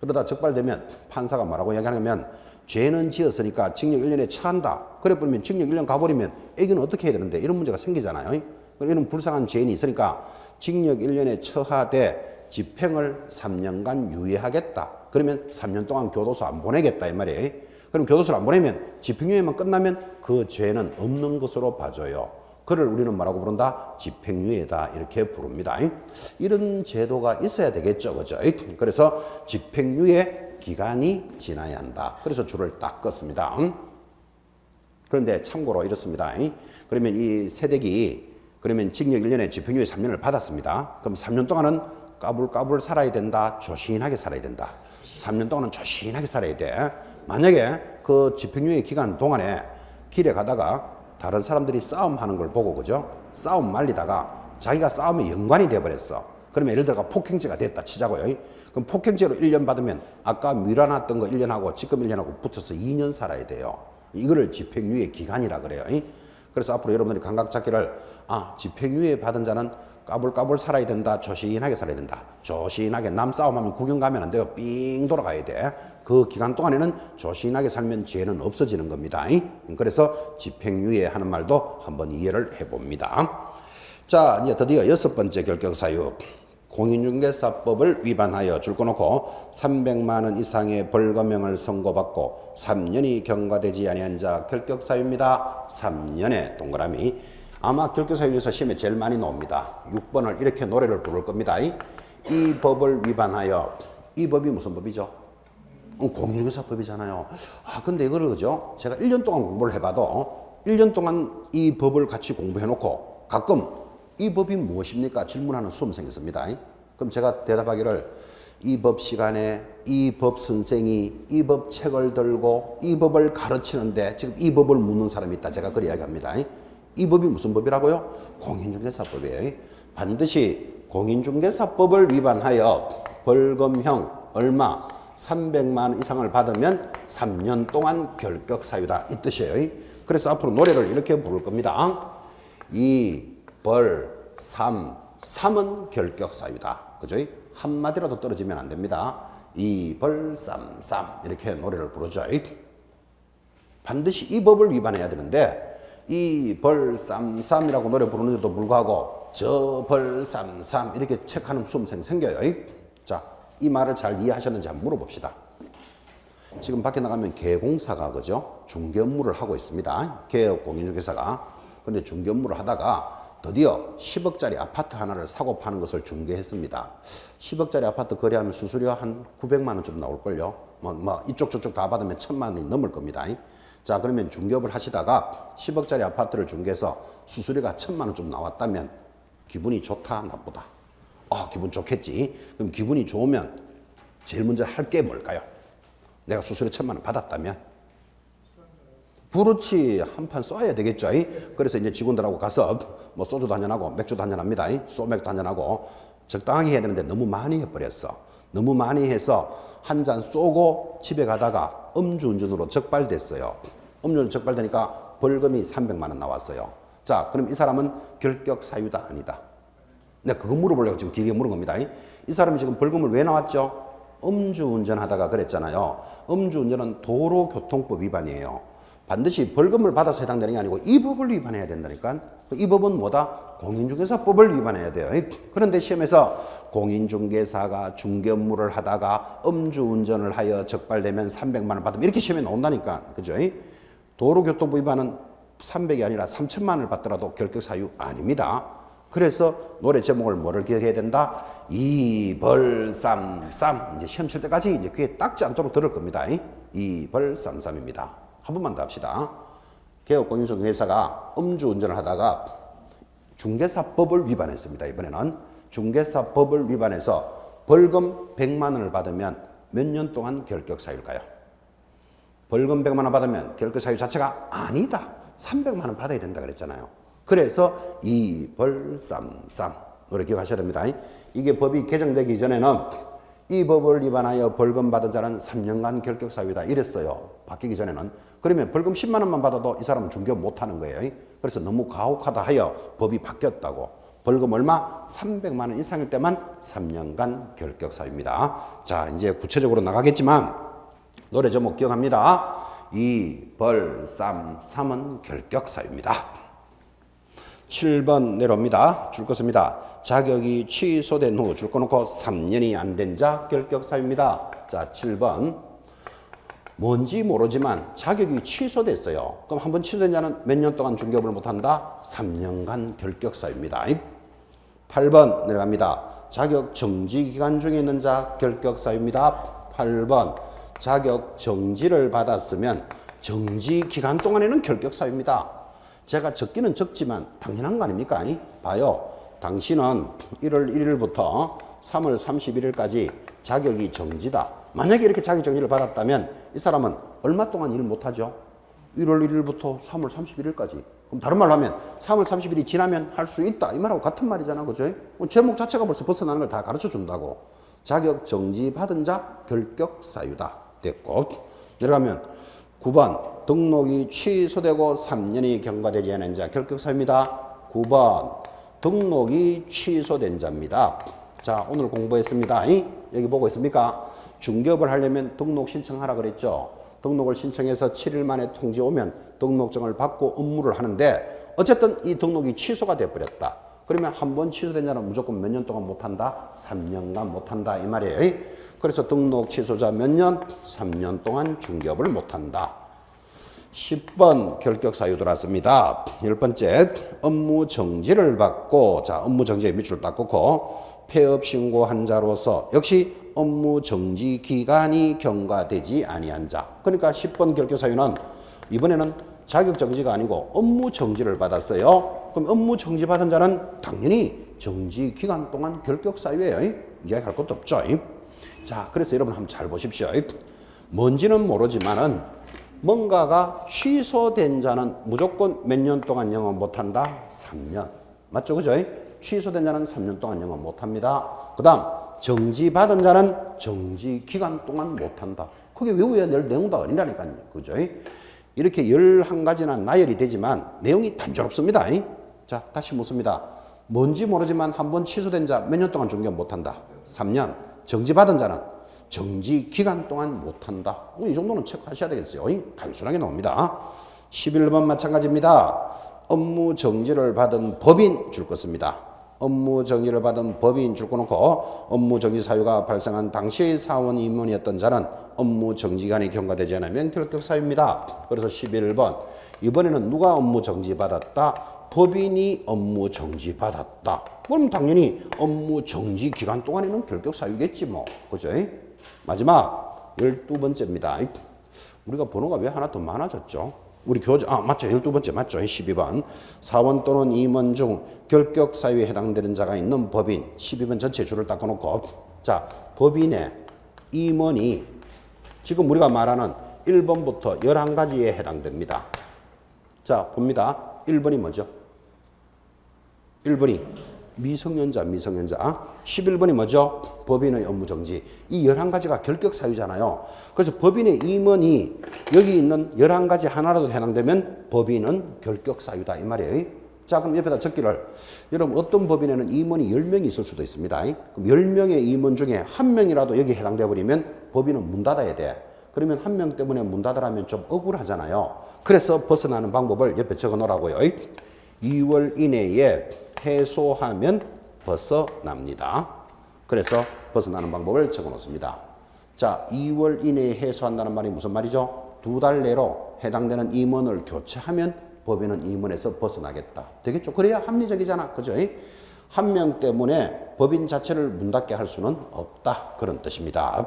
그러다 적발되면 판사가 뭐라고 이야기하냐면 죄는 지었으니까 징역 1년에 처한다. 그래 버리면 징역 1년 가버리면 아기는 어떻게 해야 되는데 이런 문제가 생기잖아요. 이런 불쌍한 죄인이 있으니까 징역 1년에 처하되 집행을 3년간 유예하겠다. 그러면 3년 동안 교도소 안 보내겠다 이 말이에요. 그럼 교도소를 안 보내면 집행유예만 끝나면 그 죄는 없는 것으로 봐줘요. 그를 우리는 뭐라고 부른다? 집행유예다 이렇게 부릅니다. 이런 제도가 있어야 되겠죠, 그죠? 그래서 집행유예 기간이 지나야 한다. 그래서 줄을 딱 껐습니다. 그런데 참고로 이렇습니다. 그러면 이 세대기 그러면 징역 1년에 집행유예 3년을 받았습니다. 그럼 3년 동안은 까불까불 살아야 된다. 조신하게 살아야 된다. 3년 동안은 조신하게 살아야 돼. 만약에 그 집행유예 기간 동안에 길에 가다가 다른 사람들이 싸움하는 걸 보고 그죠? 싸움 말리다가 자기가 싸움에 연관이 돼버렸어. 그러면 예를 들어 폭행죄가 됐다 치자고요. 그럼 폭행죄로 1년 받으면 아까 밀어놨던 거 1년하고 지금 1년하고 붙여서 2년 살아야 돼요. 이거를 집행유예 기간이라 그래요. 그래서 앞으로 여러분들이 감각 잡기를 집행유예 받은 자는 까불까불 살아야 된다. 조신하게 살아야 된다. 조신하게 남 싸움하면 구경 가면 안 돼요. 삥 돌아가야 돼. 그 기간 동안에는 조신하게 살면 죄는 없어지는 겁니다. 그래서 집행유예 하는 말도 한번 이해를 해봅니다. 자, 이제 드디어 6번째 결격사유. 공인중개사법을 위반하여 줄 꺼놓고 300만 원 이상의 벌금형을 선고받고 3년이 경과되지 아니한 자 결격사유입니다. 3년의 동그라미. 아마 결격사유에서 시험에 제일 많이 나옵니다. 6번을 이렇게 노래를 부를 겁니다. 이 법을 위반하여, 이 법이 무슨 법이죠? 공인중개사법이잖아요. 근데 이거를 그죠? 제가 1년 동안 공부를 해봐도 1년 동안 이 법을 같이 공부해놓고 가끔 이 법이 무엇입니까? 질문하는 수험생이 있습니다. 그럼 제가 대답하기를 이 법 시간에 이 법 선생이 이 법 책을 들고 이 법을 가르치는데 지금 이 법을 묻는 사람이 있다. 제가 그렇게 이야기합니다. 이 법이 무슨 법이라고요? 공인중개사법이에요. 반드시 공인중개사법을 위반하여 벌금형 얼마? 300만 원 이상을 받으면 3년 동안 결격사유다. 이 뜻이에요. 그래서 앞으로 노래를 이렇게 부를 겁니다. 삼은 결격사유다. 그죠? 한마디라도 떨어지면 안 됩니다. 삼 이렇게 노래를 부르죠. 반드시 이 법을 위반해야 되는데 삼이라고 노래 부르는데도 불구하고 삼 이렇게 체크하는 수험생 생겨요. 자, 이 말을 잘 이해하셨는지 한번 물어봅시다. 지금 밖에 나가면 개공사가 그죠? 중개 업무를 하고 있습니다. 개업 공인중개사가. 근데 중개 업무를 하다가 드디어 10억짜리 아파트 하나를 사고 파는 것을 중개했습니다. 10억짜리 아파트 거래하면 수수료 한 900만 원 좀 나올걸요. 이쪽 저쪽 다 받으면 1000만 원이 넘을 겁니다. 자, 그러면 중개업을 하시다가 10억짜리 아파트를 중개해서 수수료가 1000만 원 좀 나왔다면 기분이 좋다 나쁘다? 기분 좋겠지. 그럼 기분이 좋으면 제일 먼저 할 게 뭘까요? 내가 수수료 1000만 원 받았다면 그렇지, 한 판 쏴야 되겠죠. 그래서 이제 직원들하고 가서 뭐 소주도 한잔하고 맥주도 한잔합니다. 소맥도 한잔하고 적당하게 해야 되는데 너무 많이 해버렸어. 너무 많이 해서 한 잔 쏘고 집에 가다가 음주운전으로 적발됐어요. 음주운전 적발되니까 벌금이 300만 원 나왔어요. 자, 그럼 이 사람은 결격사유다 아니다? 내가 그거 물어보려고 지금 길게 물은 겁니다. 이 사람이 지금 벌금을 왜 나왔죠? 음주운전 하다가 그랬잖아요. 음주운전은 도로교통법 위반이에요. 반드시 벌금을 받아서 해당되는 게 아니고 이 법을 위반해야 된다니까. 이 법은 뭐다? 공인중개사법을 위반해야 돼요. 그런데 시험에서 공인중개사가 중개 업무를 하다가 음주운전을 하여 적발되면 300만 원 받으면 이렇게 시험에 나온다니까. 그죠? 도로교통법 위반은 300이 아니라 3천만 원을 받더라도 결격사유 아닙니다. 그래서 노래 제목을 뭐를 기억해야 된다? 이벌삼삼. 이제 시험 칠 때까지 이제 귀에 닦지 않도록 들을 겁니다. 이벌삼삼입니다. 한 번만 더 합시다. 개업공인중개사가 음주운전을 하다가 중개사법을 위반했습니다. 이번에는 중개사법을 위반해서 벌금 100만 원을 받으면 몇 년 동안 결격사유일까요? 벌금 100만 원 받으면 결격사유 자체가 아니다. 300만 원 받아야 된다 그랬잖아요. 그래서 이벌삼삼 노래 기억하셔야 됩니다. 이게 법이 개정되기 전에는 이 법을 위반하여 벌금 받은 자는 3년간 결격사유다 이랬어요. 바뀌기 전에는. 그러면 벌금 10만 원만 받아도 이 사람은 중개업 못하는 거예요. 그래서 너무 가혹하다 하여 법이 바뀌었다고. 벌금 얼마? 300만 원 이상일 때만 3년간 결격사유입니다. 자, 이제 구체적으로 나가겠지만 노래 제목 기억합니다. 이벌삼삼은 결격사유입니다. 7번 내려옵니다. 줄 거 씁니다. 자격이 취소된 후 줄 거 놓고 3년이 안 된 자 결격사유입니다. 자, 7번. 뭔지 모르지만 자격이 취소됐어요. 그럼 한번 취소된 자는 몇 년 동안 중개업을 못한다? 3년간 결격사유입니다. 8번 내려갑니다. 자격 정지 기간 중에 있는 자 결격사유입니다. 8번. 자격 정지를 받았으면 정지 기간 동안에는 결격사유입니다. 제가 적기는 적지만 당연한 거 아닙니까? 봐요. 당신은 1월 1일부터 3월 31일까지 자격이 정지다. 만약에 이렇게 자격 정지를 받았다면 이 사람은 얼마 동안 일 못하죠? 1월 1일부터 3월 31일까지. 그럼 다른 말로 하면 3월 30일이 지나면 할 수 있다. 이 말하고 같은 말이잖아. 그죠? 제목 자체가 벌써 벗어나는 걸 다 가르쳐 준다고. 자격 정지 받은 자 결격사유다. 됐고. 내려가면 9번. 등록이 취소되고 3년이 경과되지 않은 자 결격사유입니다. 9번. 등록이 취소된 자입니다. 자, 오늘 공부했습니다. 여기 보고 있습니까? 중개업을 하려면 등록 신청하라 그랬죠. 등록을 신청해서 7일 만에 통지 오면 등록증을 받고 업무를 하는데 어쨌든 이 등록이 취소가 돼버렸다. 그러면 한 번 취소된 자는 무조건 몇 년 동안 못한다? 3년간 못한다 이 말이에요. 그래서 등록 취소자 몇 년? 3년 동안 중개업을 못한다. 10번 결격사유 들어왔습니다. 10번째 업무 정지를 받고 자 업무 정지의 밑줄 딱 긋고 폐업 신고한 자로서 역시 업무 정지 기간이 경과되지 아니한 자. 그러니까 10번 결격사유는 이번에는 자격 정지가 아니고 업무 정지를 받았어요. 그럼 업무 정지 받은 자는 당연히 정지 기간 동안 결격사유예요. 이야기할 것도 없죠. 자, 그래서 여러분 한번 잘 보십시오. 뭔지는 모르지만은 뭔가가 취소된 자는 무조건 몇 년 동안 영업 못한다? 3년. 맞죠? 그죠? 취소된 자는 3년 동안 영업 못합니다. 그 다음 정지받은 자는 정지 기간 동안 못한다. 그게 외우야 될 내용도 아니라니까요. 그죠? 이렇게 11가지나 나열이 되지만 내용이 단조롭습니다. 자, 다시 묻습니다. 뭔지 모르지만 한번 취소된 자 몇 년 동안 중개업 못한다? 3년. 정지받은 자는 정지 기간 동안 못한다. 이 정도는 체크하셔야 되겠어요. 단순하게 나옵니다. 11번 마찬가지입니다. 업무 정지를 받은 법인 줄 것입니다. 업무 정지를 받은 법인 줄 거놓고 업무 정지 사유가 발생한 당시의 사원 임원이었던 자는 업무 정지 기간이 경과되지 않으면 결격사유입니다. 그래서 11번. 이번에는 누가 업무 정지 받았다? 법인이 업무 정지 받았다. 그럼 당연히 업무 정지 기간 동안에는 결격사유겠지 뭐. 그죠? 마지막 12번째입니다. 우리가 번호가 왜 하나 더 많아졌죠? 우리 교재, 맞죠. 12번째 맞죠. 12번. 사원 또는 임원 중 결격 사유에 해당되는 자가 있는 법인. 12번 전체 줄을 닦아 놓고. 자, 법인의 임원이 지금 우리가 말하는 1번부터 11가지에 해당됩니다. 자, 봅니다. 1번이 뭐죠? 1번이 미성년자. 11번이 뭐죠? 법인의 업무정지. 이 11가지가 결격사유잖아요. 그래서 법인의 임원이 여기 있는 11가지 하나라도 해당되면 법인은 결격사유다 이 말이에요. 자, 그럼 옆에다 적기를. 여러분 어떤 법인에는 임원이 10명이 있을 수도 있습니다. 그럼 10명의 임원 중에 1명이라도 여기 해당돼 버리면 법인은 문 닫아야 돼. 그러면 1명 때문에 문 닫으라면 좀 억울하잖아요. 그래서 벗어나는 방법을 옆에 적어 놓으라고요. 2월 이내에 해소하면 벗어납니다. 그래서 벗어나는 방법을 적어 놓습니다. 자, 2월 이내에 해소한다는 말이 무슨 말이죠? 2달 내로 해당되는 임원을 교체하면 법인은 임원에서 벗어나겠다. 되겠죠? 그래야 합리적이잖아. 그죠? 1명 때문에 법인 자체를 문 닫게 할 수는 없다. 그런 뜻입니다.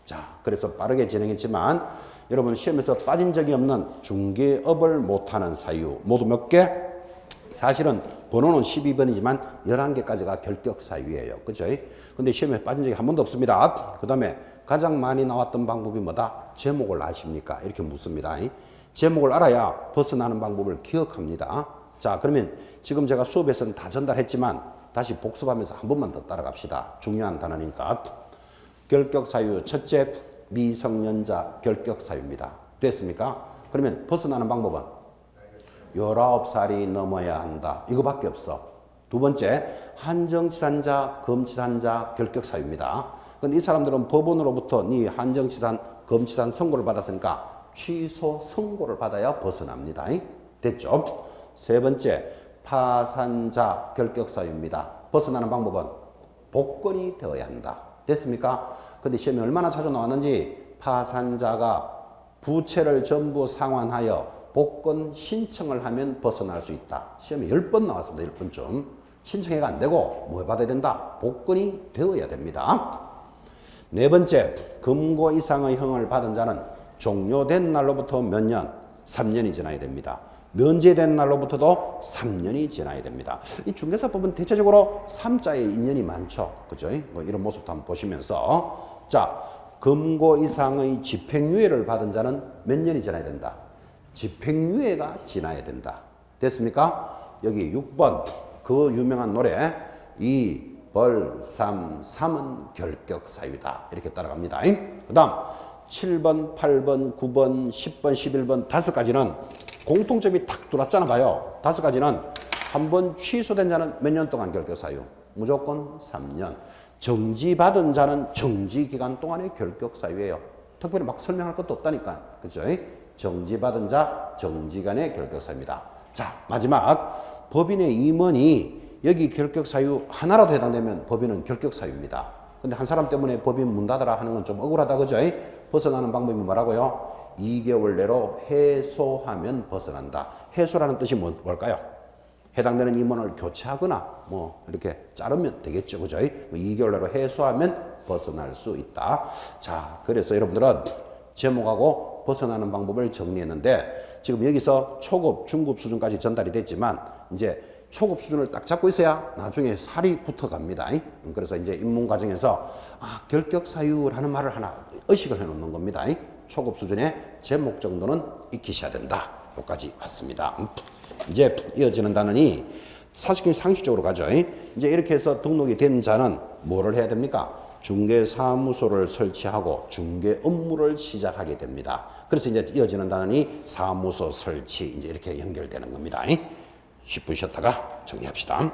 자, 그래서 빠르게 진행했지만 여러분 시험에서 빠진 적이 없는 중개업을 못하는 사유 모두 몇 개? 사실은 번호는 12번이지만 11개까지가 결격 사유예요. 그죠? 근데 시험에 빠진 적이 한 번도 없습니다. 그 다음에 가장 많이 나왔던 방법이 뭐다? 제목을 아십니까? 이렇게 묻습니다. 제목을 알아야 벗어나는 방법을 기억합니다. 자, 그러면 지금 제가 수업에서는 다 전달했지만 다시 복습하면서 한 번만 더 따라갑시다. 중요한 단어니까. 결격 사유 첫째, 미성년자 결격 사유입니다. 됐습니까? 그러면 벗어나는 방법은 19살이 넘어야 한다. 이거밖에 없어. 두 번째, 한정치산자, 검치산자 결격사유입니다. 근데 이 사람들은 법원으로부터 네 한정치산, 검치산 선고를 받았으니까 취소 선고를 받아야 벗어납니다. 됐죠? 세 번째, 파산자 결격사유입니다. 벗어나는 방법은 복권이 되어야 한다. 됐습니까? 근데 시험에 얼마나 자주 나왔는지 파산자가 부채를 전부 상환하여 복권 신청을 하면 벗어날 수 있다. 시험에 10번 나왔습니다. 10번쯤. 신청해가 안 되고 뭐 받아야 된다? 복권이 되어야 됩니다. 네 번째, 금고 이상의 형을 받은 자는 종료된 날로부터 몇 년? 3년이 지나야 됩니다. 면제된 날로부터도 3년이 지나야 됩니다. 이 중개사법은 대체적으로 3자의 인연이 많죠. 그죠? 뭐 이런 모습도 한번 보시면서. 자, 금고 이상의 집행유예를 받은 자는 몇 년이 지나야 된다? 집행유예가 지나야 된다. 됐습니까? 여기 6번 그 유명한 노래 이 벌삼 삼은 결격사유다. 이렇게 따라갑니다. 그 다음 7번, 8번, 9번, 10번, 11번 5가지는 공통점이 탁 들어왔잖아 봐요. 5가지는 한번 취소된 자는 몇 년 동안 결격사유? 무조건 3년. 정지받은 자는 정지기간 동안의 결격사유예요. 특별히 막 설명할 것도 없다니까. 그죠? 정지받은 자, 정지간의 결격사유입니다. 자, 마지막 법인의 임원이 여기 결격사유 하나라도 해당되면 법인은 결격사유입니다. 근데 한 사람 때문에 법인 문 닫아라 하는 건 좀 억울하다. 그죠? 벗어나는 방법이 뭐라고요? 2개월 내로 해소하면 벗어난다. 해소라는 뜻이 뭘까요? 해당되는 임원을 교체하거나 뭐 이렇게 자르면 되겠죠. 그죠? 2개월 내로 해소하면 벗어날 수 있다. 자, 그래서 여러분들은 제목하고 벗어나는 방법을 정리했는데 지금 여기서 초급, 중급 수준까지 전달이 됐지만 이제 초급 수준을 딱 잡고 있어야 나중에 살이 붙어 갑니다. 그래서 이제 입문 과정에서 결격사유라는 말을 하나 의식을 해 놓는 겁니다. 초급 수준의 제목 정도는 익히셔야 된다. 여기까지 왔습니다. 이제 이어지는 단원이 사실 상식적으로 가죠. 이제 이렇게 해서 등록이 된 자는 뭐를 해야 됩니까? 중개사무소를 설치하고 중개 업무를 시작하게 됩니다. 그래서 이제 이어지는 단원이 사무소 설치 이제 이렇게 연결되는 겁니다. 10분 쉬었다가 정리합시다.